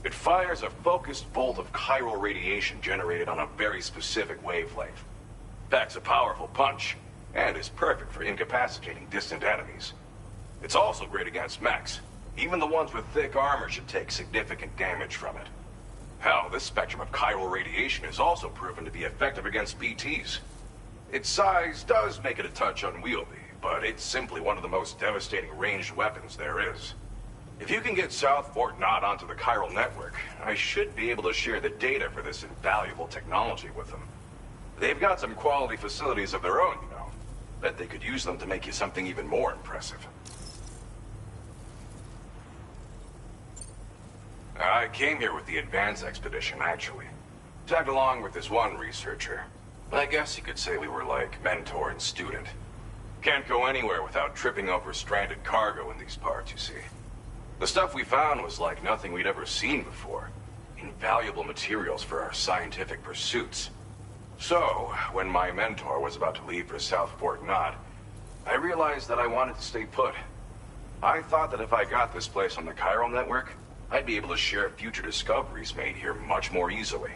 It fires a focused bolt of chiral radiation generated on a very specific wavelength. Packs a powerful punch, and is perfect for incapacitating distant enemies. It's also great against mechs. Even the ones with thick armor should take significant damage from it. Hell, this spectrum of chiral radiation is also proven to be effective against BTs. Its size does make it a touch unwieldy, but it's simply one of the most devastating ranged weapons there is. If you can get South Fort Knott onto the chiral network, I should be able to share the data for this invaluable technology with them. They've got some quality facilities of their own, you know. Bet they could use them to make you something even more impressive. I came here with the advance expedition, actually. Tagged along with this one researcher. I guess you could say we were like mentor and student. Can't go anywhere without tripping over stranded cargo in these parts, you see. The stuff we found was like nothing we'd ever seen before. Invaluable materials for our scientific pursuits. So, when my mentor was about to leave for South Fort Knott, I realized that I wanted to stay put. I thought that if I got this place on the chiral network, I'd be able to share future discoveries made here much more easily.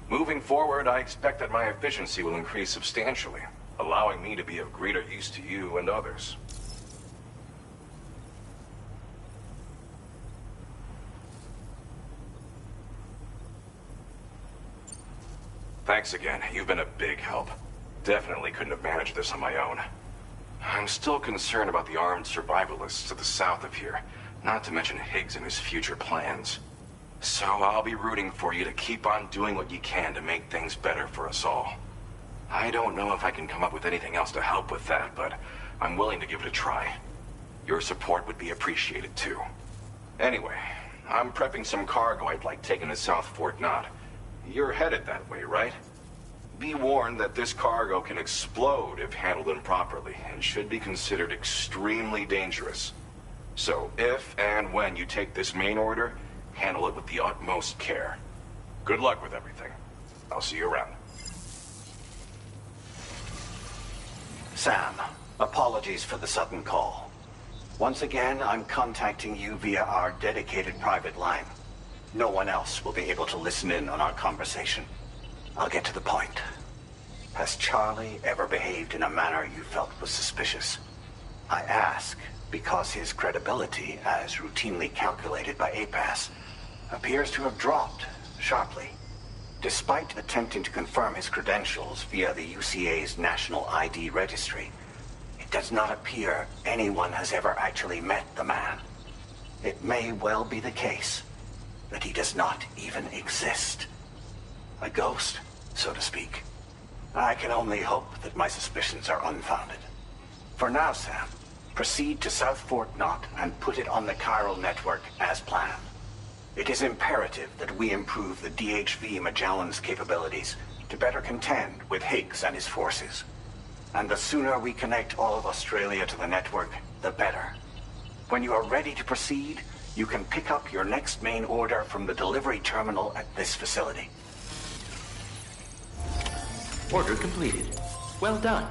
Moving forward, I expect that my efficiency will increase substantially, allowing me to be of greater use to you and others. Thanks again. You've been a big help. Definitely couldn't have managed this on my own. I'm still concerned about the armed survivalists to the south of here, not to mention Higgs and his future plans. So I'll be rooting for you to keep on doing what you can to make things better for us all. I don't know if I can come up with anything else to help with that, but I'm willing to give it a try. Your support would be appreciated too. Anyway, I'm prepping some cargo I'd like taken to South Fort Knott. You're headed that way, right? Be warned that this cargo can explode if handled improperly, and should be considered extremely dangerous. So if and when you take this main order, handle it with the utmost care. Good luck with everything. I'll see you around. Sam, apologies for the sudden call. Once again, I'm contacting you via our dedicated private line. No one else will be able to listen in on our conversation. I'll get to the point. Has Charlie ever behaved in a manner you felt was suspicious? I ask because his credibility, as routinely calculated by APAS, appears to have dropped sharply. Despite attempting to confirm his credentials via the UCA's National ID Registry, it does not appear anyone has ever actually met the man. It may well be the case that he does not even exist. A ghost, so to speak. I can only hope that my suspicions are unfounded. For now, Sam, proceed to South Fort Knott and put it on the chiral network as planned. It is imperative that we improve the DHV Magellan's capabilities to better contend with Higgs and his forces. And the sooner we connect all of Australia to the network, the better. When you are ready to proceed, you can pick up your next main order from the delivery terminal at this facility. Order completed. Well done.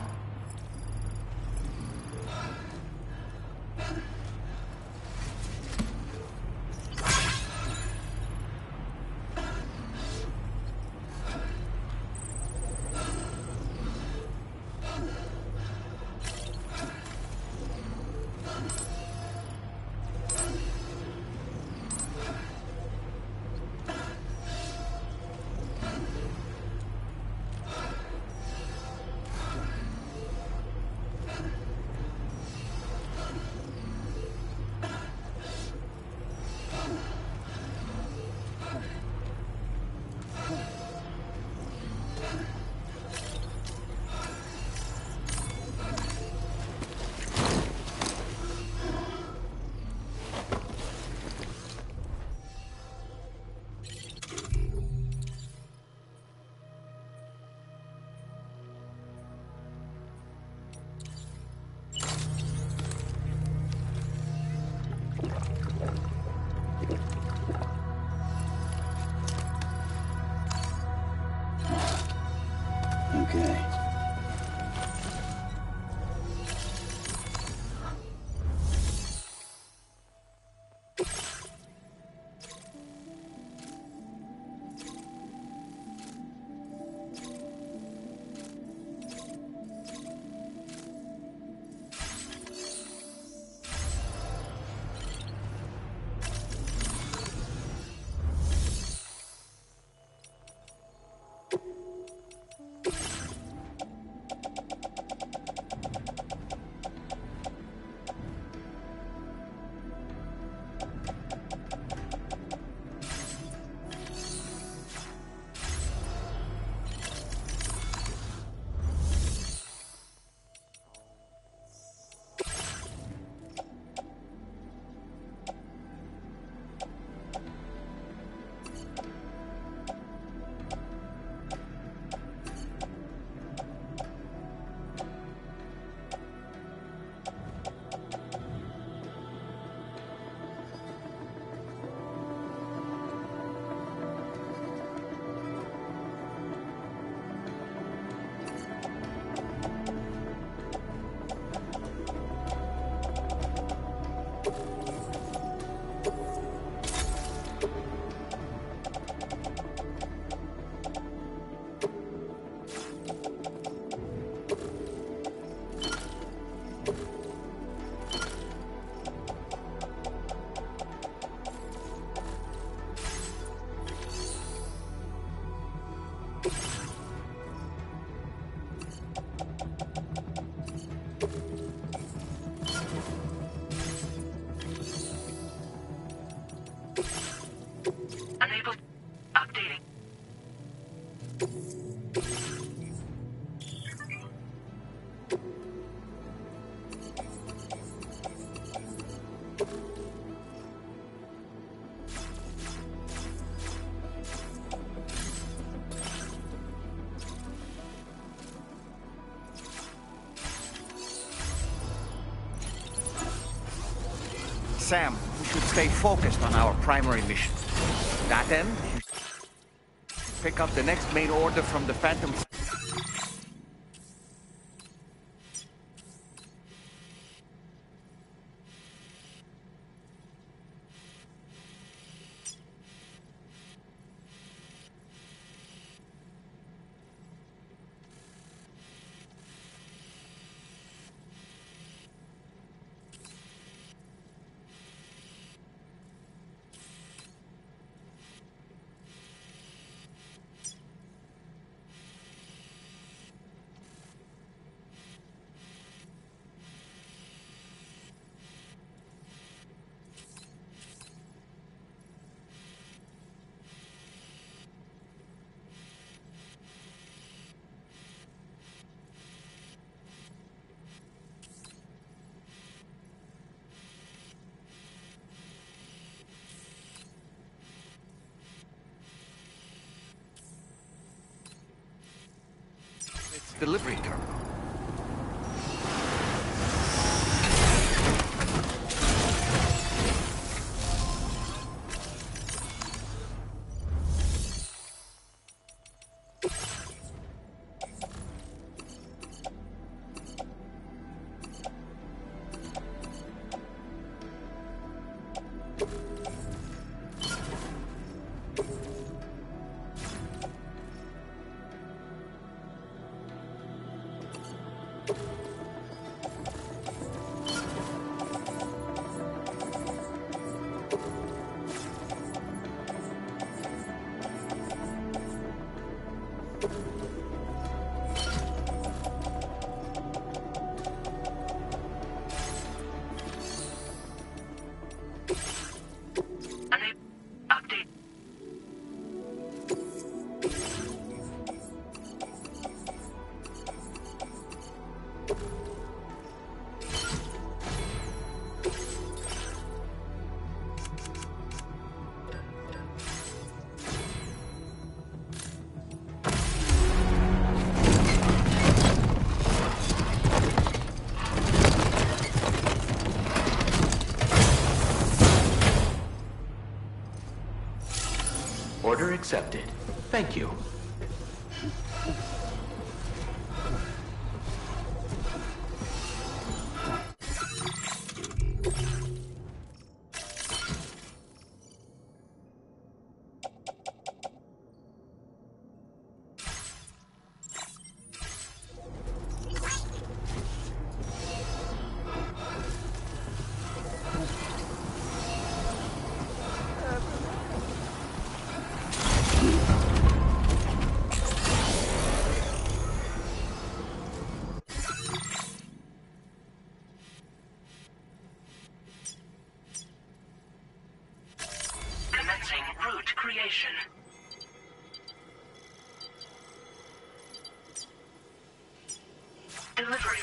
Sam, we should stay focused on our primary mission. To that end, we should pick up the next main order from the Phantom. Delivery terminal. Order accepted. Thank you. Commencing route creation. Delivery.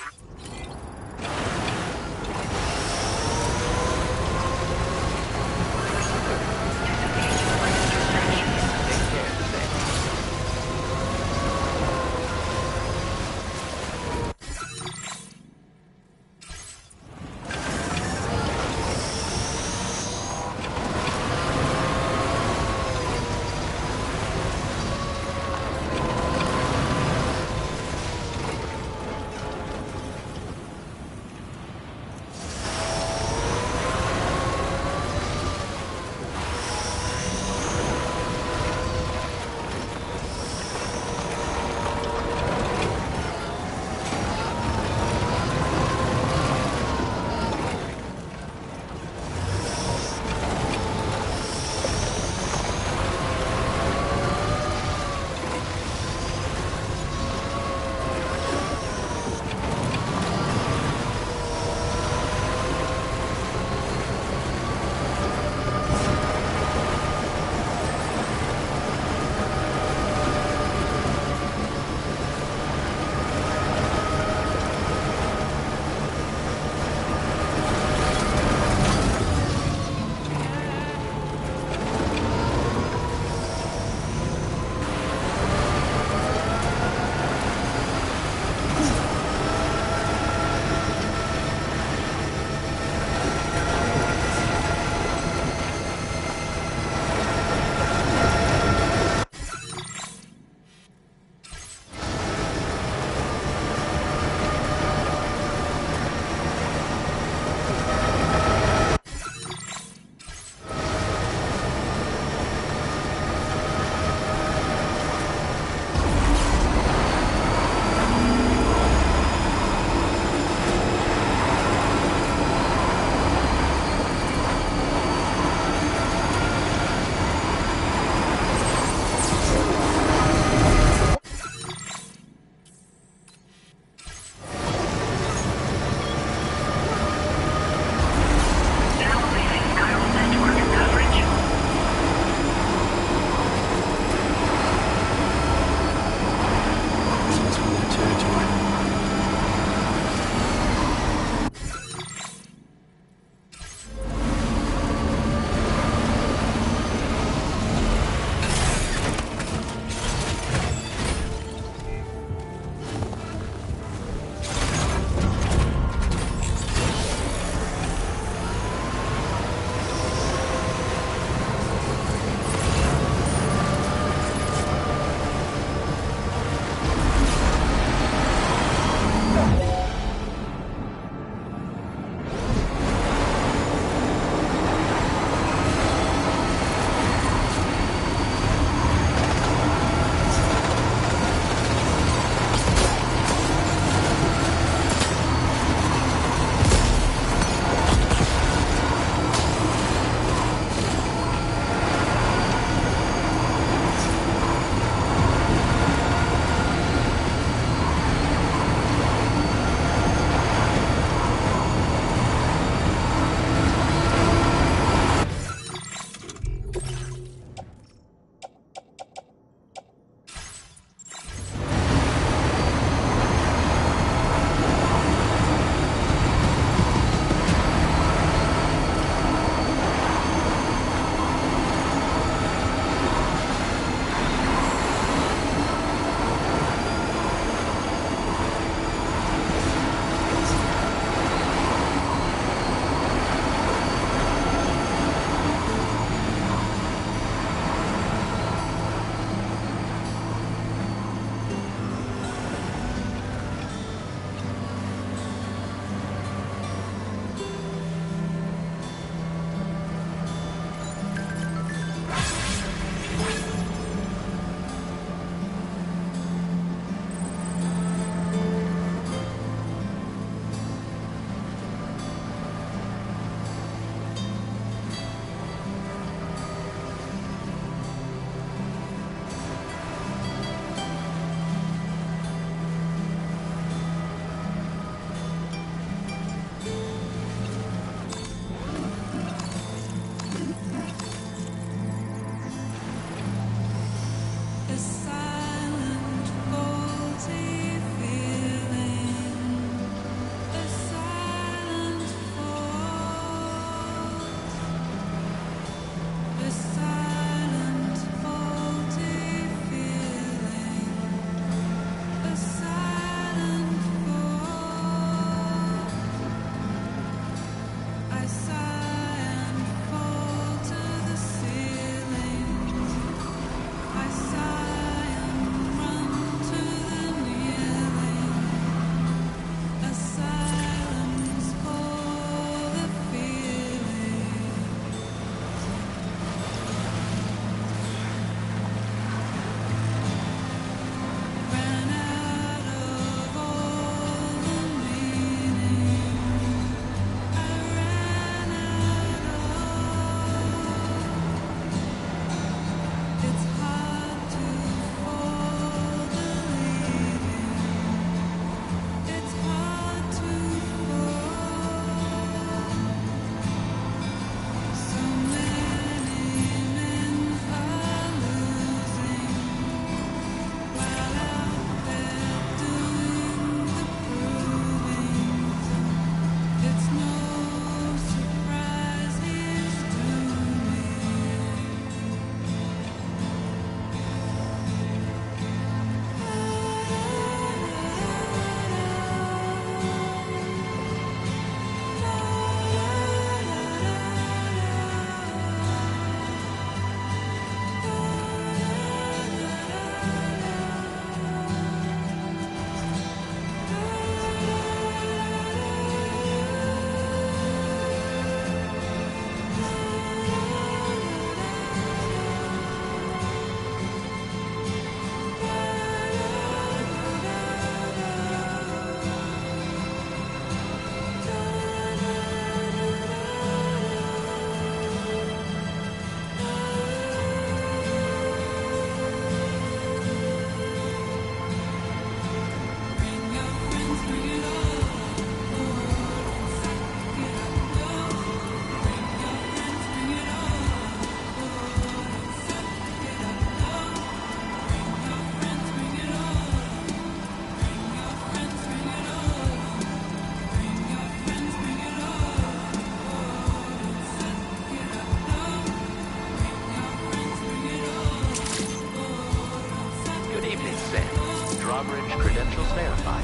Drawbridge credentials verified.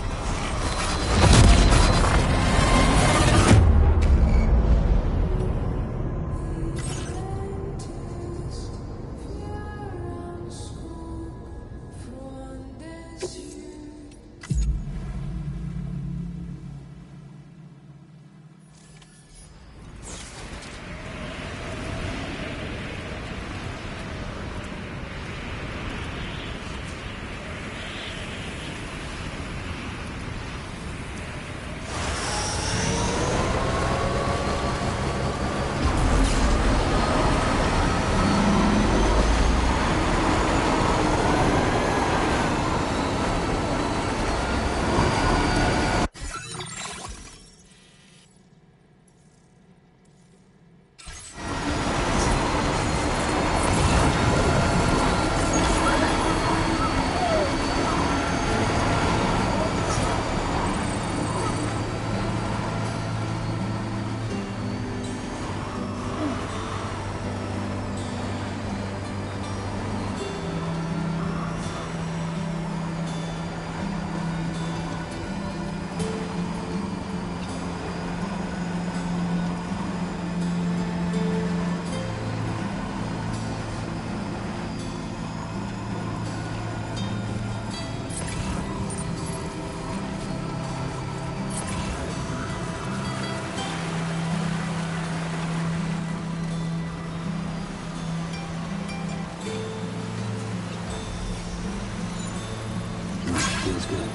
Feels good.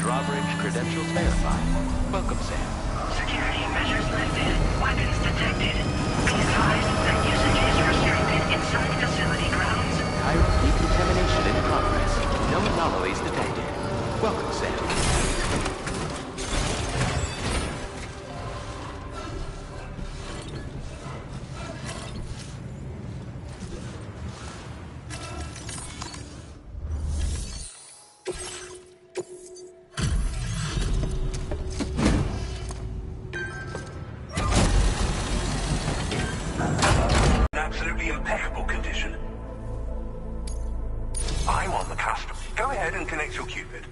Drawbridge credentials verified. Welcome, Sam. Security measures lifted. Weapons detected. Be advised that usage is restricted inside facility grounds. Chiral decontamination in progress. No anomalies detected. Welcome, Sam. Absolutely impeccable condition. I'm on the cusp. Go ahead and connect your Cupid.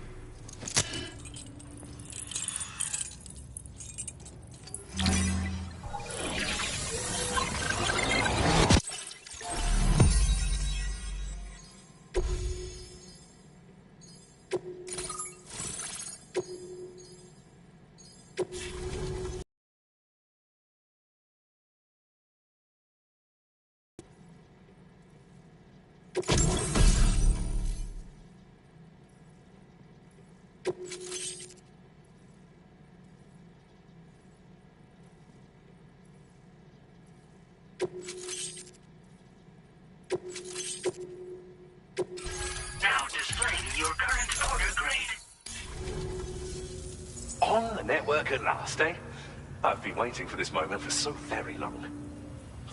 Now displaying your current order grade. On the network at last, eh? I've been waiting for this moment for so very long.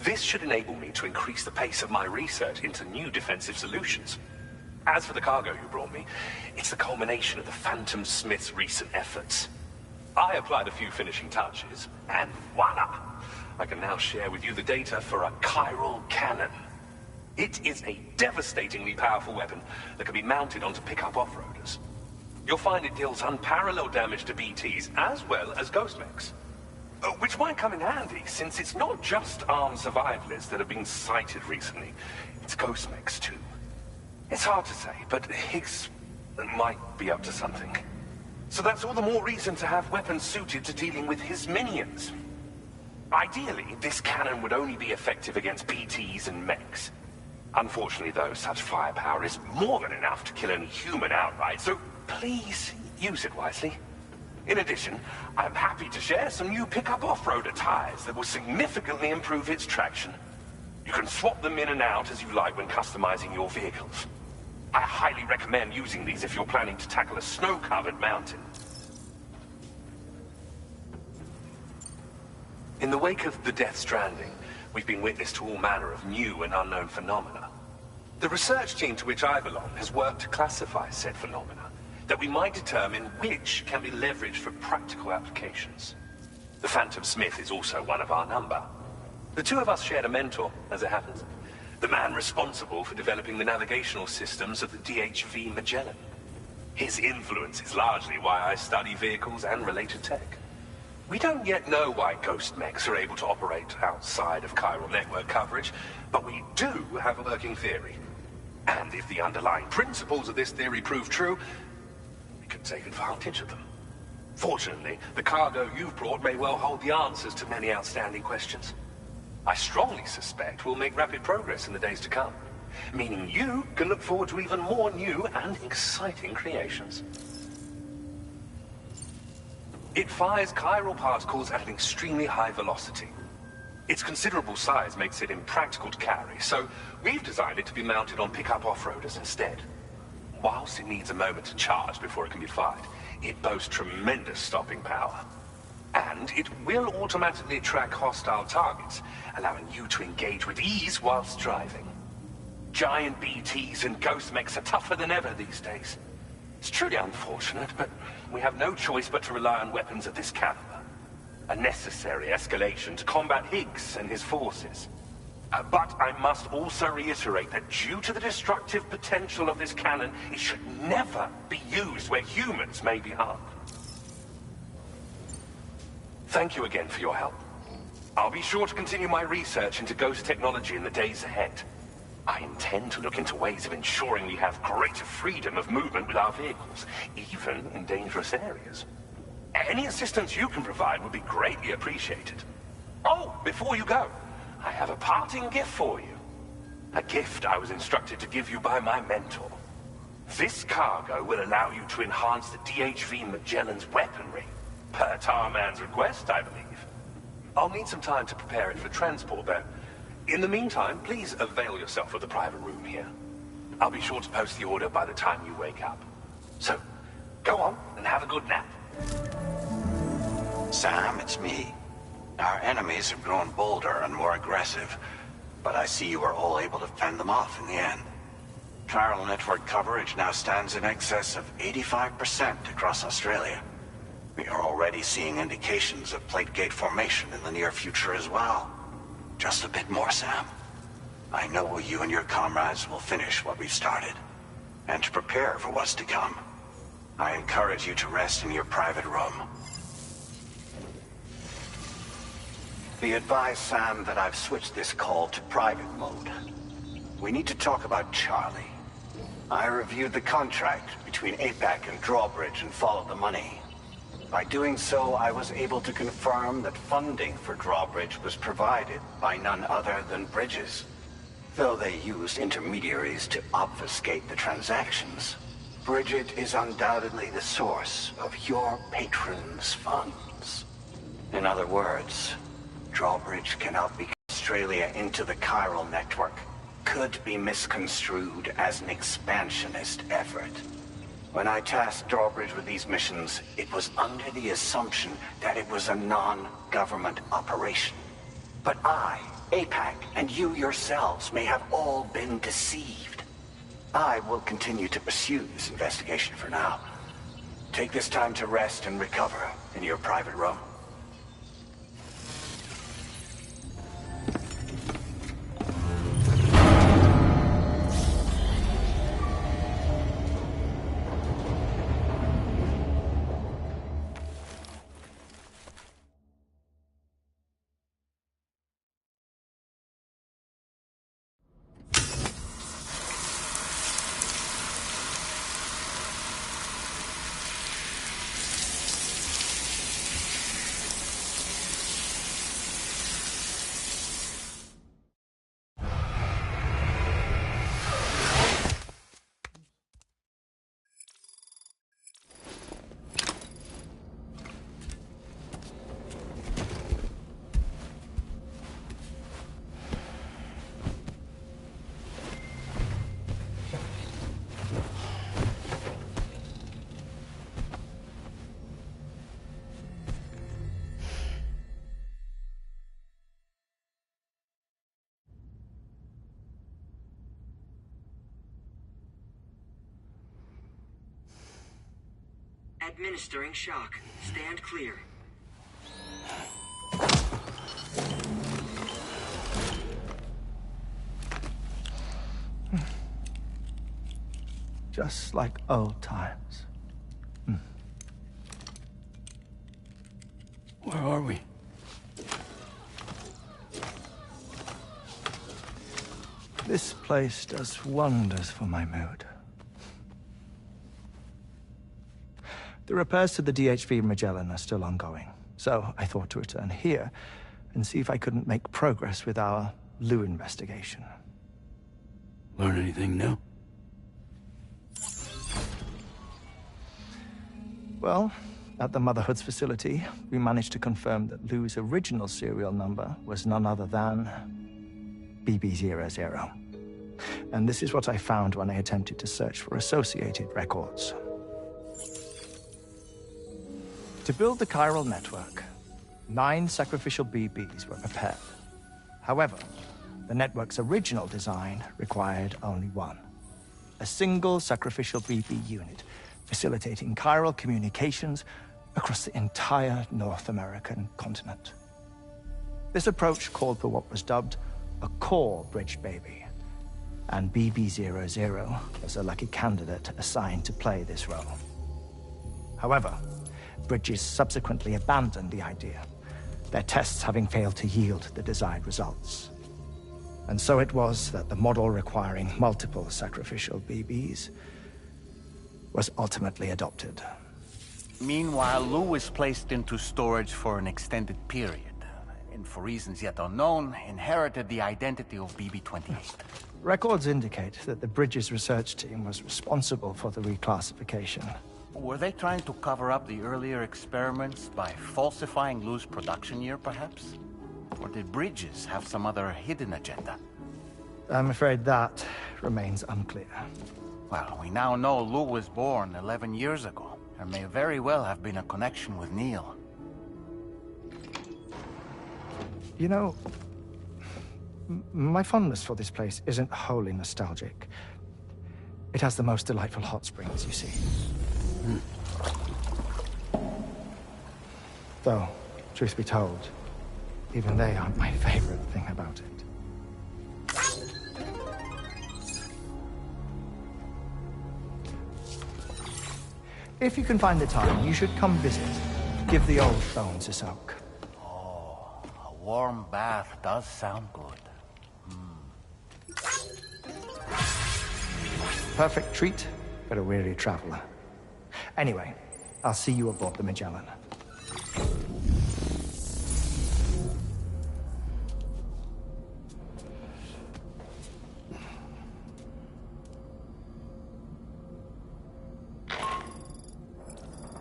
This should enable me to increase the pace of my research into new defensive solutions. As for the cargo you brought me, it's the culmination of the Phantom Smith's recent efforts. I applied a few finishing touches, and voila! I can now share with you the data for a chiral cannon. It is a devastatingly powerful weapon that can be mounted onto pickup off-roaders. You'll find it deals unparalleled damage to BTs as well as ghost mechs. Which might come in handy, since it's not just armed survivalists that have been sighted recently. It's ghost mechs too. It's hard to say, but Higgs might be up to something. So that's all the more reason to have weapons suited to dealing with his minions. Ideally, this cannon would only be effective against BTs and mechs. Unfortunately, though, such firepower is more than enough to kill any human outright, so please use it wisely. In addition, I'm happy to share some new pickup off-roader tires that will significantly improve its traction. You can swap them in and out as you like when customizing your vehicles. I highly recommend using these if you're planning to tackle a snow-covered mountain. In the wake of the Death Stranding, we've been witness to all manner of new and unknown phenomena. The research team to which I belong has worked to classify said phenomena, that we might determine which can be leveraged for practical applications. The Phantom Smith is also one of our number. The two of us shared a mentor, as it happens. The man responsible for developing the navigational systems of the DHV Magellan. His influence is largely why I study vehicles and related tech. We don't yet know why ghost mechs are able to operate outside of chiral network coverage, but we do have a working theory. And if the underlying principles of this theory prove true, we can take advantage of them. Fortunately, the cargo you've brought may well hold the answers to many outstanding questions. I strongly suspect we'll make rapid progress in the days to come, meaning you can look forward to even more new and exciting creations. It fires chiral particles at an extremely high velocity. Its considerable size makes it impractical to carry, so we've designed it to be mounted on pickup off-roaders instead. Whilst it needs a moment to charge before it can be fired, it boasts tremendous stopping power. And it will automatically track hostile targets, allowing you to engage with ease whilst driving. Giant BTs and ghost mechs are tougher than ever these days. It's truly unfortunate, but we have no choice but to rely on weapons of this caliber. A necessary escalation to combat Higgs and his forces. But I must also reiterate that due to the destructive potential of this cannon, it should never be used where humans may be harmed. Thank you again for your help. I'll be sure to continue my research into ghost technology in the days ahead. I intend to look into ways of ensuring we have greater freedom of movement with our vehicles, even in dangerous areas. Any assistance you can provide would be greatly appreciated. Oh, before you go, I have a parting gift for you. A gift I was instructed to give you by my mentor. This cargo will allow you to enhance the DHV Magellan's weaponry, per Tarman's request, I believe. I'll need some time to prepare it for transport, though. In the meantime, please avail yourself of the private room here. I'll be sure to post the order by the time you wake up. So, go on and have a good nap. Sam, it's me. Our enemies have grown bolder and more aggressive, but I see you were all able to fend them off in the end. Chiral network coverage now stands in excess of 85% across Australia. We are already seeing indications of plate gate formation in the near future as well. Just a bit more, Sam. I know you and your comrades will finish what we've started, and to prepare for what's to come. I encourage you to rest in your private room. Be advised, Sam, that I've switched this call to private mode. We need to talk about Charlie. I reviewed the contract between APAC and Drawbridge and followed the money. By doing so, I was able to confirm that funding for Drawbridge was provided by none other than Bridges. Though they used intermediaries to obfuscate the transactions, Bridget is undoubtedly the source of your patrons' funds. In other words, Drawbridge cannot be Australia into the chiral network. Could be misconstrued as an expansionist effort. When I tasked Drawbridge with these missions, it was under the assumption that it was a non-government operation. But I, APAC, and you yourselves may have all been deceived. I will continue to pursue this investigation for now. Take this time to rest and recover in your private room. Administering shock. Stand clear. Just like old times. Where are we? This place does wonders for my mood. The repairs to the DHV Magellan are still ongoing, so I thought to return here and see if I couldn't make progress with our Lou investigation. Learn anything new? Well, at the Motherhood's facility, we managed to confirm that Lou's original serial number was none other than BB00. And this is what I found when I attempted to search for associated records. To build the chiral network, 9 sacrificial BBs were prepared. However, the network's original design required only 1. A single sacrificial BB unit, facilitating chiral communications across the entire North American continent. This approach called for what was dubbed a core bridge baby, and BB00 was a lucky candidate assigned to play this role. However, Bridges subsequently abandoned the idea, their tests having failed to yield the desired results. And so it was that the model requiring multiple sacrificial BBs was ultimately adopted. Meanwhile, Lou was placed into storage for an extended period, and for reasons yet unknown, inherited the identity of BB-28. Records indicate that the Bridges research team was responsible for the reclassification. Were they trying to cover up the earlier experiments by falsifying Lou's production year, perhaps? Or did Bridges have some other hidden agenda? I'm afraid that remains unclear. Well, we now know Lou was born 11 years ago. There may very well have been a connection with Neil. You know, my fondness for this place isn't wholly nostalgic. It has the most delightful hot springs, you see. Though, truth be told, even they aren't my favorite thing about it. If you can find the time, you should come visit. Give the old bones a soak. Oh, a warm bath does sound good. Perfect treat for a weary traveler. Anyway, I'll see you aboard the Magellan.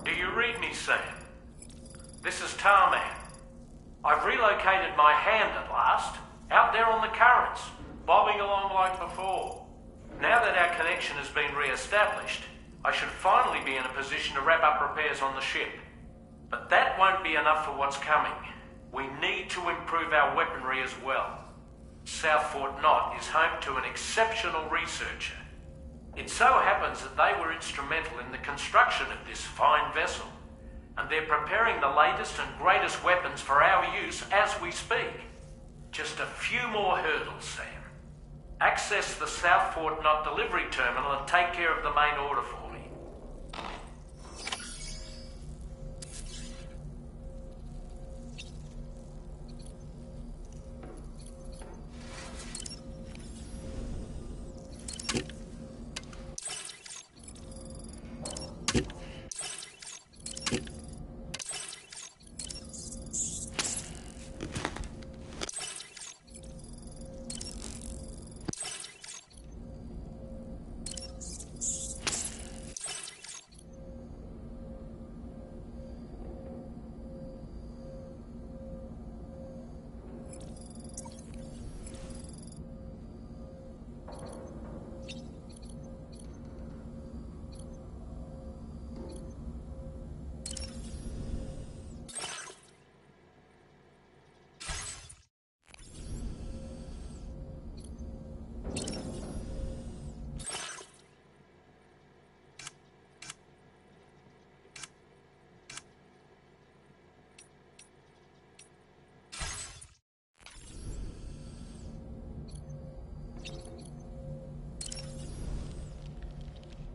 Do you read me, Sam? This is Tarman. I've relocated my hand at last, out there on the currents, bobbing along like before. Now that our connection has been re-established, I should finally be in a position to wrap up repairs on the ship. But that won't be enough for what's coming. We need to improve our weaponry as well. South Fort Knott is home to an exceptional researcher. It so happens that they were instrumental in the construction of this fine vessel, and they're preparing the latest and greatest weapons for our use as we speak. Just a few more hurdles, Sam. Access the South Fort Knot delivery terminal and take care of the main order for me.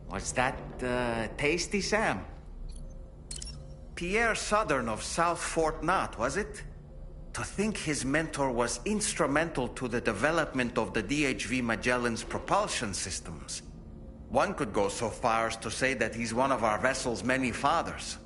Was that, tasty, Sam? Pierre Southern of South Fort Knot, was it? To think his mentor was instrumental to the development of the DHV Magellan's propulsion systems. One could go so far as to say that he's one of our vessel's many fathers.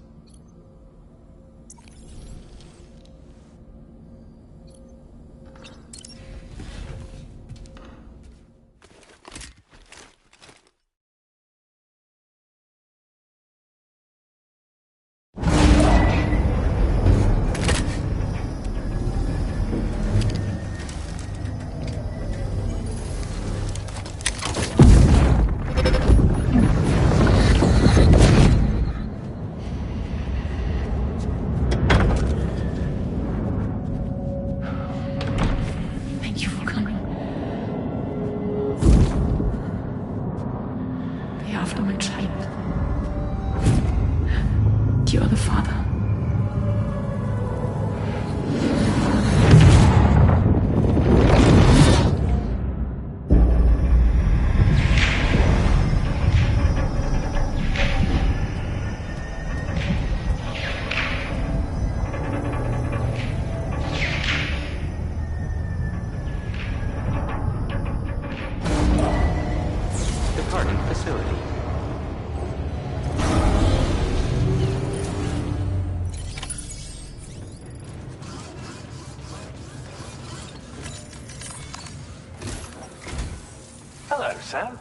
Hello, Sam.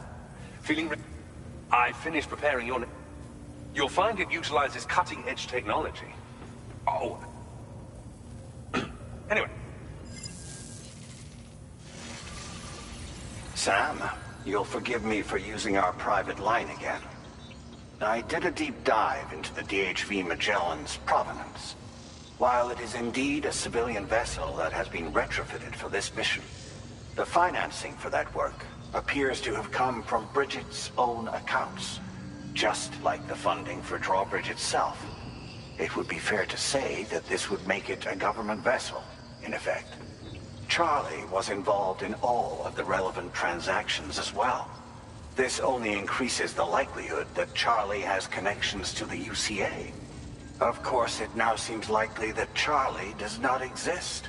Feeling I finished preparing your... You'll find it utilizes cutting-edge technology. Oh. Anyway. Sam, you'll forgive me for using our private line again. I did a deep dive into the DHV Magellan's provenance. While it is indeed a civilian vessel that has been retrofitted for this mission, the financing for that work appears to have come from Bridget's own accounts, just like the funding for Drawbridge itself. It would be fair to say that this would make it a government vessel, in effect. Charlie was involved in all of the relevant transactions as well. This only increases the likelihood that Charlie has connections to the UCA. Of course, it now seems likely that Charlie does not exist.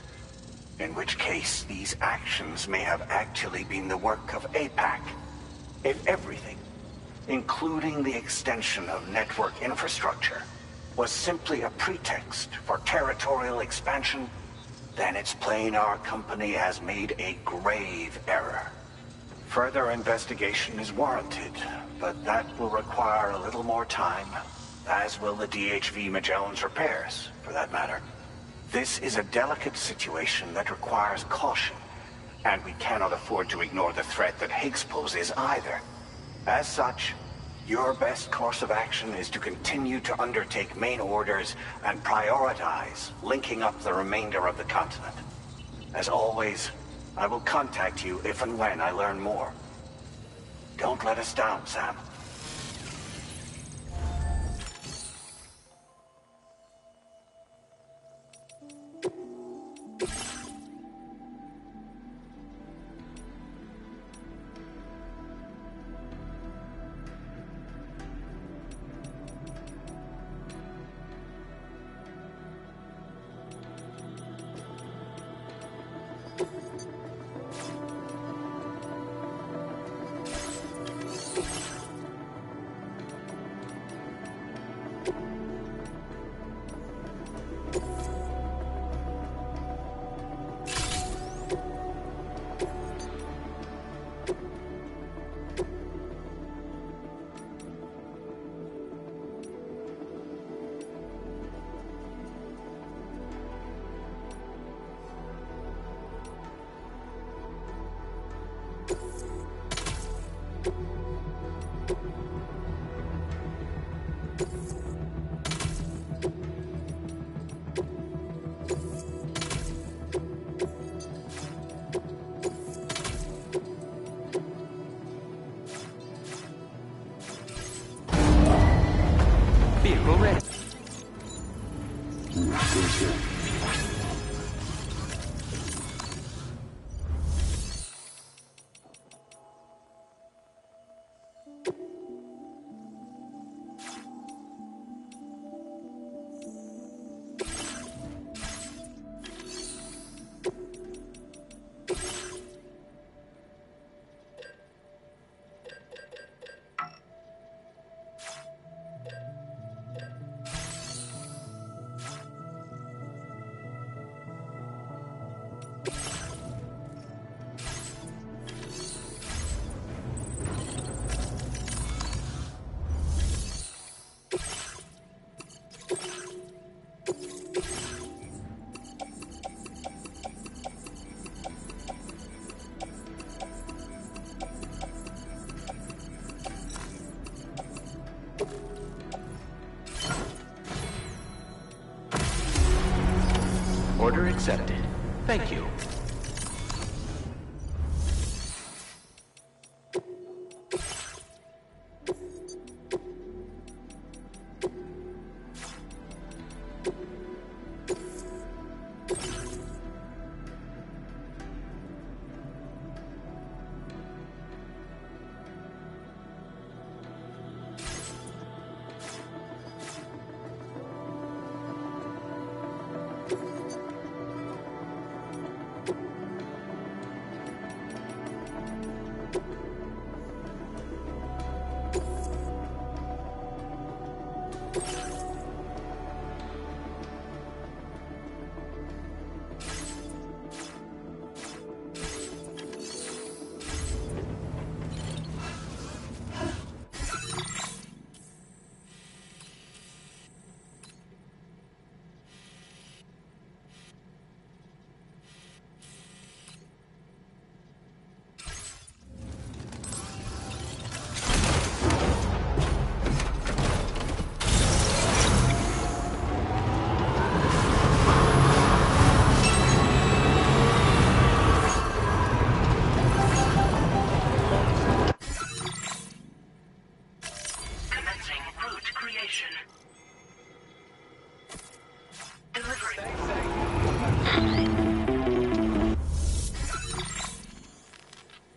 In which case, these actions may have actually been the work of APAC. If everything, including the extension of network infrastructure, was simply a pretext for territorial expansion, then it's plain our company has made a grave error. Further investigation is warranted, but that will require a little more time, as will the DHV Magellan's repairs, for that matter. This is a delicate situation that requires caution, and we cannot afford to ignore the threat that Higgs poses either. As such, your best course of action is to continue to undertake main orders and prioritize linking up the remainder of the continent. As always, I will contact you if and when I learn more. Don't let us down, Sam. Vehicle ready. Order accepted. Thank you.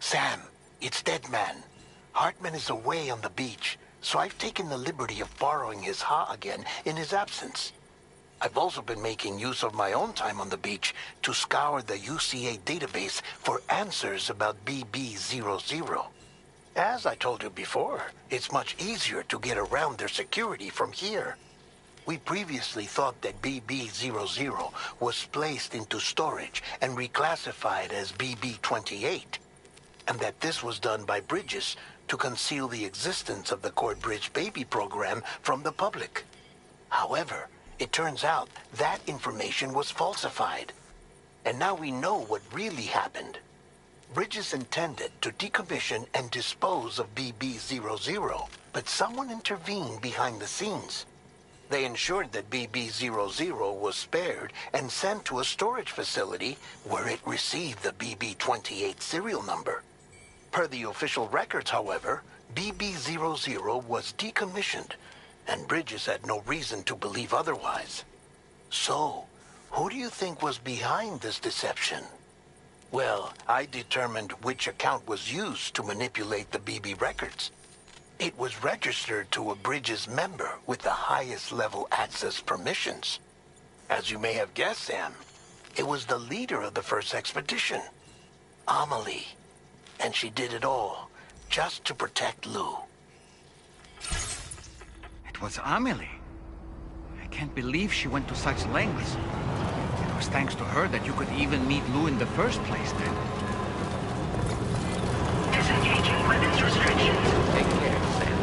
Sam, it's Deadman. Hartman is away on the beach, so I've taken the liberty of borrowing his Ha again in his absence. I've also been making use of my own time on the beach to scour the UCA database for answers about BB-00. As I told you before, it's much easier to get around their security from here. We previously thought that BB-00 was placed into storage and reclassified as BB-28, and that this was done by Bridges to conceal the existence of the Cord Bridge baby program from the public. However, it turns out that information was falsified. And now we know what really happened. Bridges intended to decommission and dispose of BB-00, but someone intervened behind the scenes. They ensured that BB-00 was spared and sent to a storage facility where it received the BB-28 serial number. Per the official records, however, BB-00 was decommissioned, and Bridges had no reason to believe otherwise. So, who do you think was behind this deception? Well, I determined which account was used to manipulate the BB records. It was registered to a Bridges member with the highest level access permissions. As you may have guessed, Sam, it was the leader of the first expedition, Amelie. And she did it all just to protect Lou. It was Amelie. I can't believe she went to such lengths. It was thanks to her that you could even meet Lou in the first place, then. Disengaging weapons restrictions. Take care, Sam.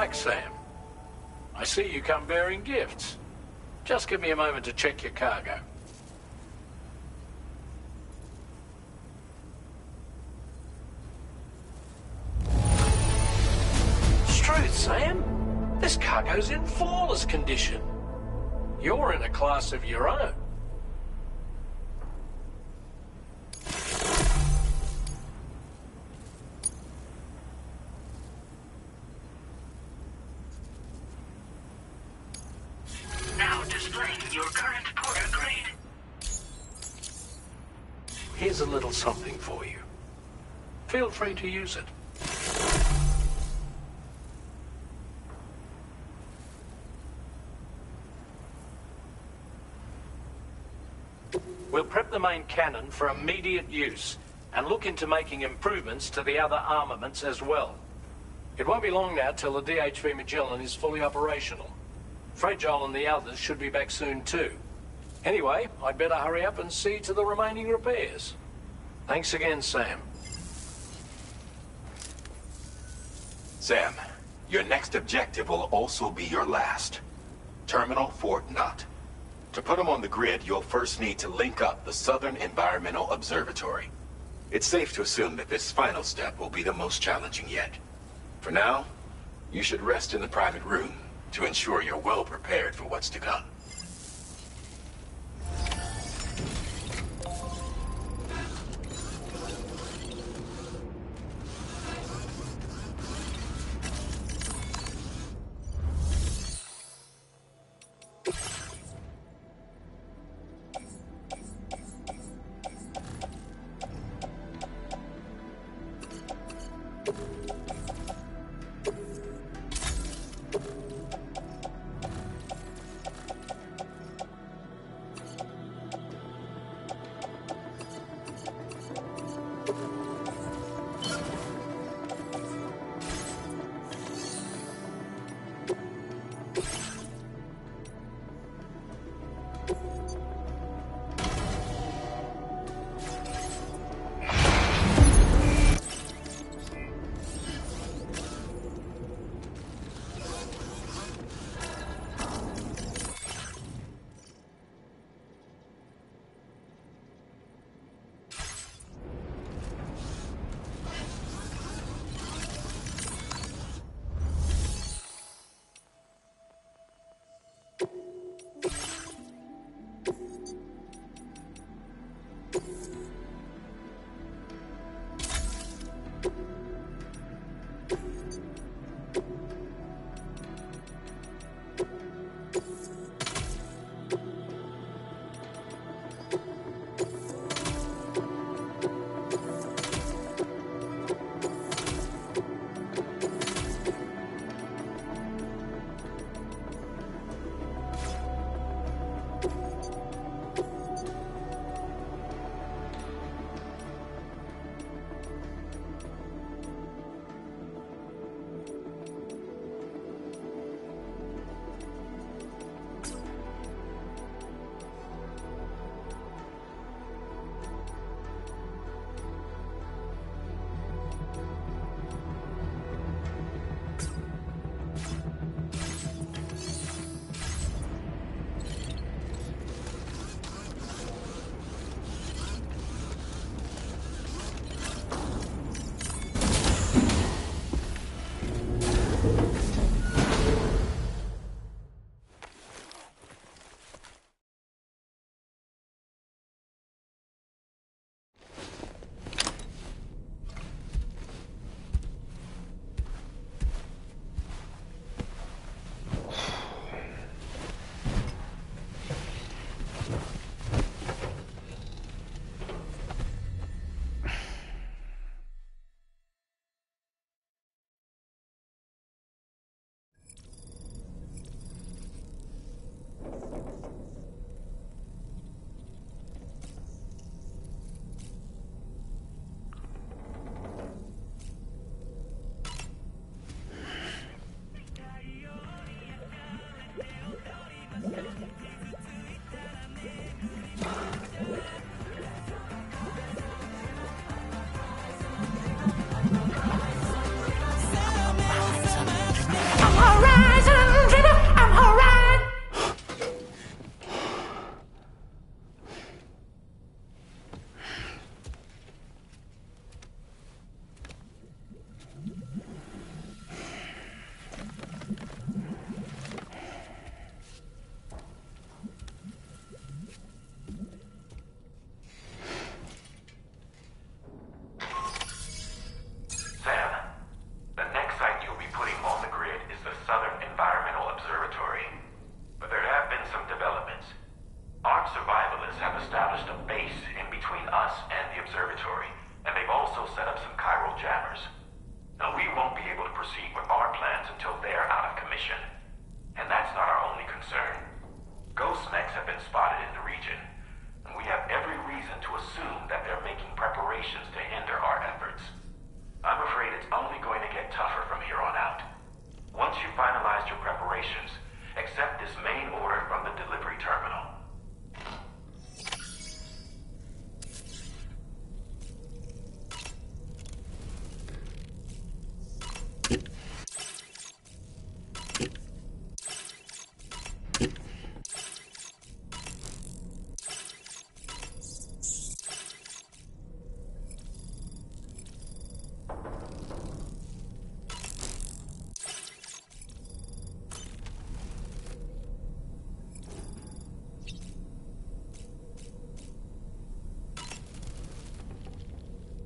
back, Sam. I see you come bearing gifts. Just give me a moment to check your cargo. Truth, Sam. This cargo's in flawless condition. You're in a class of your own. Now displaying your current porter grade. Here's a little something for you. Feel free to use it. We'll prep the main cannon for immediate use and look into making improvements to the other armaments as well. It won't be long now till the DHV Magellan is fully operational. Fragile and the others should be back soon too. Anyway, I'd better hurry up and see to the remaining repairs. Thanks again, Sam. Sam, your next objective will also be your last. Terminal Fort Knott. To put them on the grid, you'll first need to link up the Southern Environmental Observatory. It's safe to assume that this final step will be the most challenging yet. For now, you should rest in the private room to ensure you're well prepared for what's to come.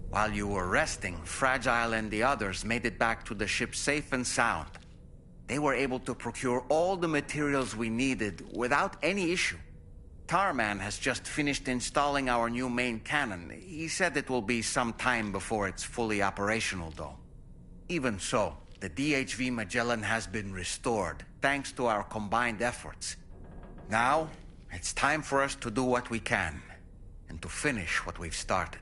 While you were resting, Fragile and the others made it back to the ship safe and sound. They were able to procure all the materials we needed without any issue. Tarman has just finished installing our new main cannon. He said it will be some time before it's fully operational, though. Even so, the DHV Magellan has been restored, thanks to our combined efforts. Now, it's time for us to do what we can, and to finish what we've started.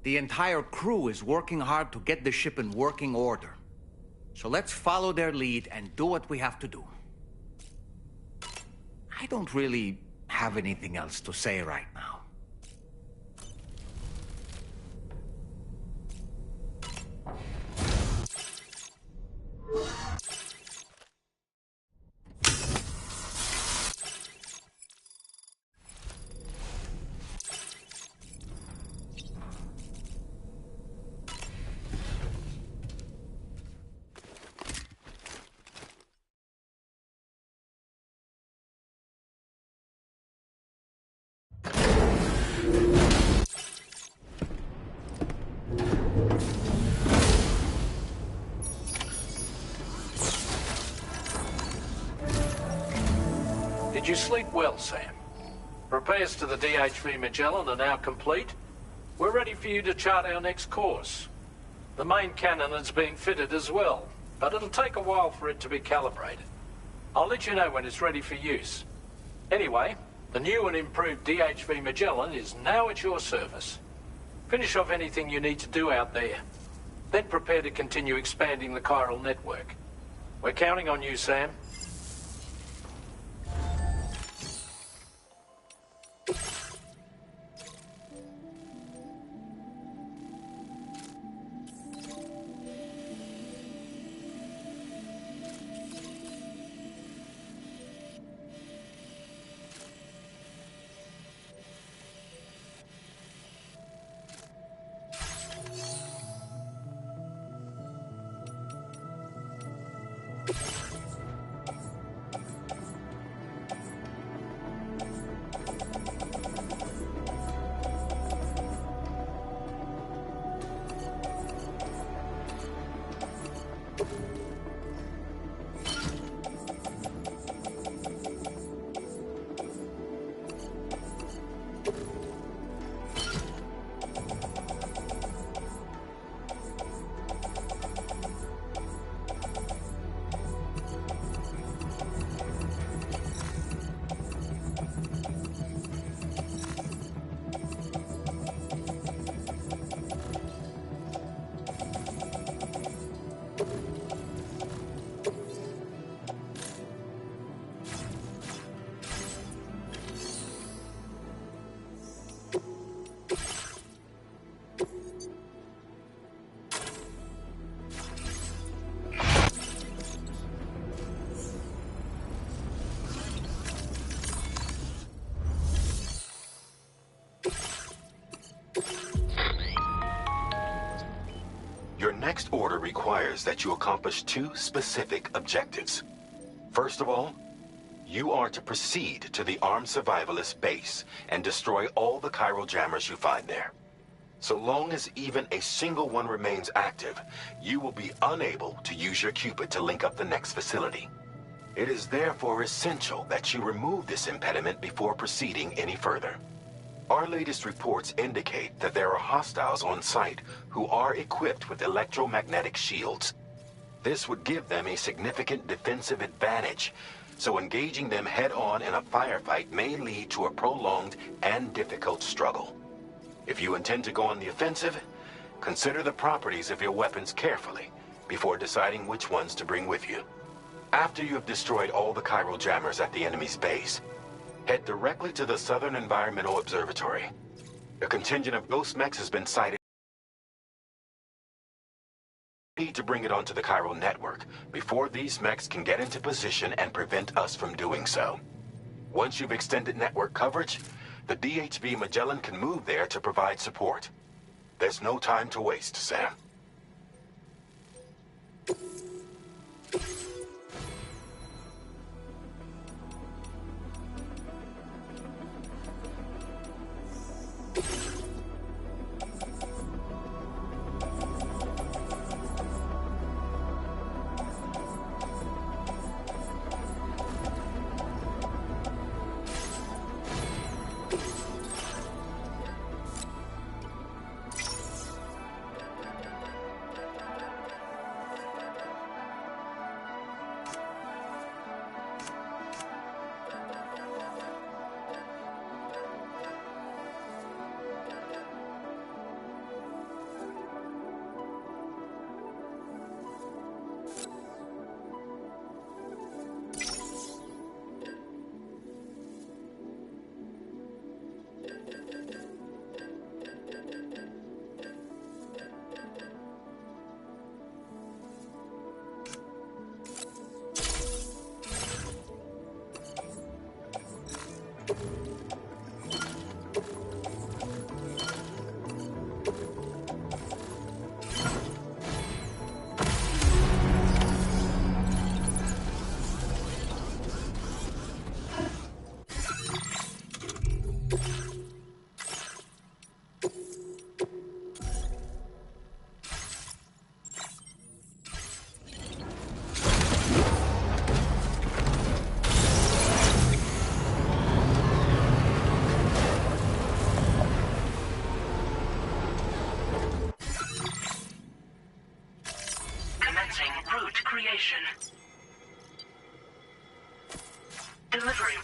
The entire crew is working hard to get the ship in working order. So let's follow their lead and do what we have to do. I don't really have anything else to say right now. Did you sleep well, Sam? Repairs to the DHV Magellan are now complete. We're ready for you to chart our next course. The main cannon is being fitted as well, but it'll take a while for it to be calibrated. I'll let you know when it's ready for use. Anyway, the new and improved DHV Magellan is now at your service. Finish off anything you need to do out there. Then prepare to continue expanding the chiral network. We're counting on you, Sam. Your next order requires that you accomplish two specific objectives. First of all, you are to proceed to the armed survivalist base and destroy all the chiral jammers you find there. So long as even a single one remains active, you will be unable to use your Cupid to link up the next facility. It is therefore essential that you remove this impediment before proceeding any further. Our latest reports indicate that there are hostiles on site who are equipped with electromagnetic shields. This would give them a significant defensive advantage, so engaging them head-on in a firefight may lead to a prolonged and difficult struggle. If you intend to go on the offensive, consider the properties of your weapons carefully before deciding which ones to bring with you. After you have destroyed all the chiral jammers at the enemy's base, head directly to the Southern Environmental Observatory. A contingent of ghost mechs has been sighted. We need to bring it onto the chiral network before these mechs can get into position and prevent us from doing so. Once you've extended network coverage, the DHV Magellan can move there to provide support. There's no time to waste, Sam. Commencing route creation. Delivery.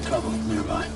Trouble nearby.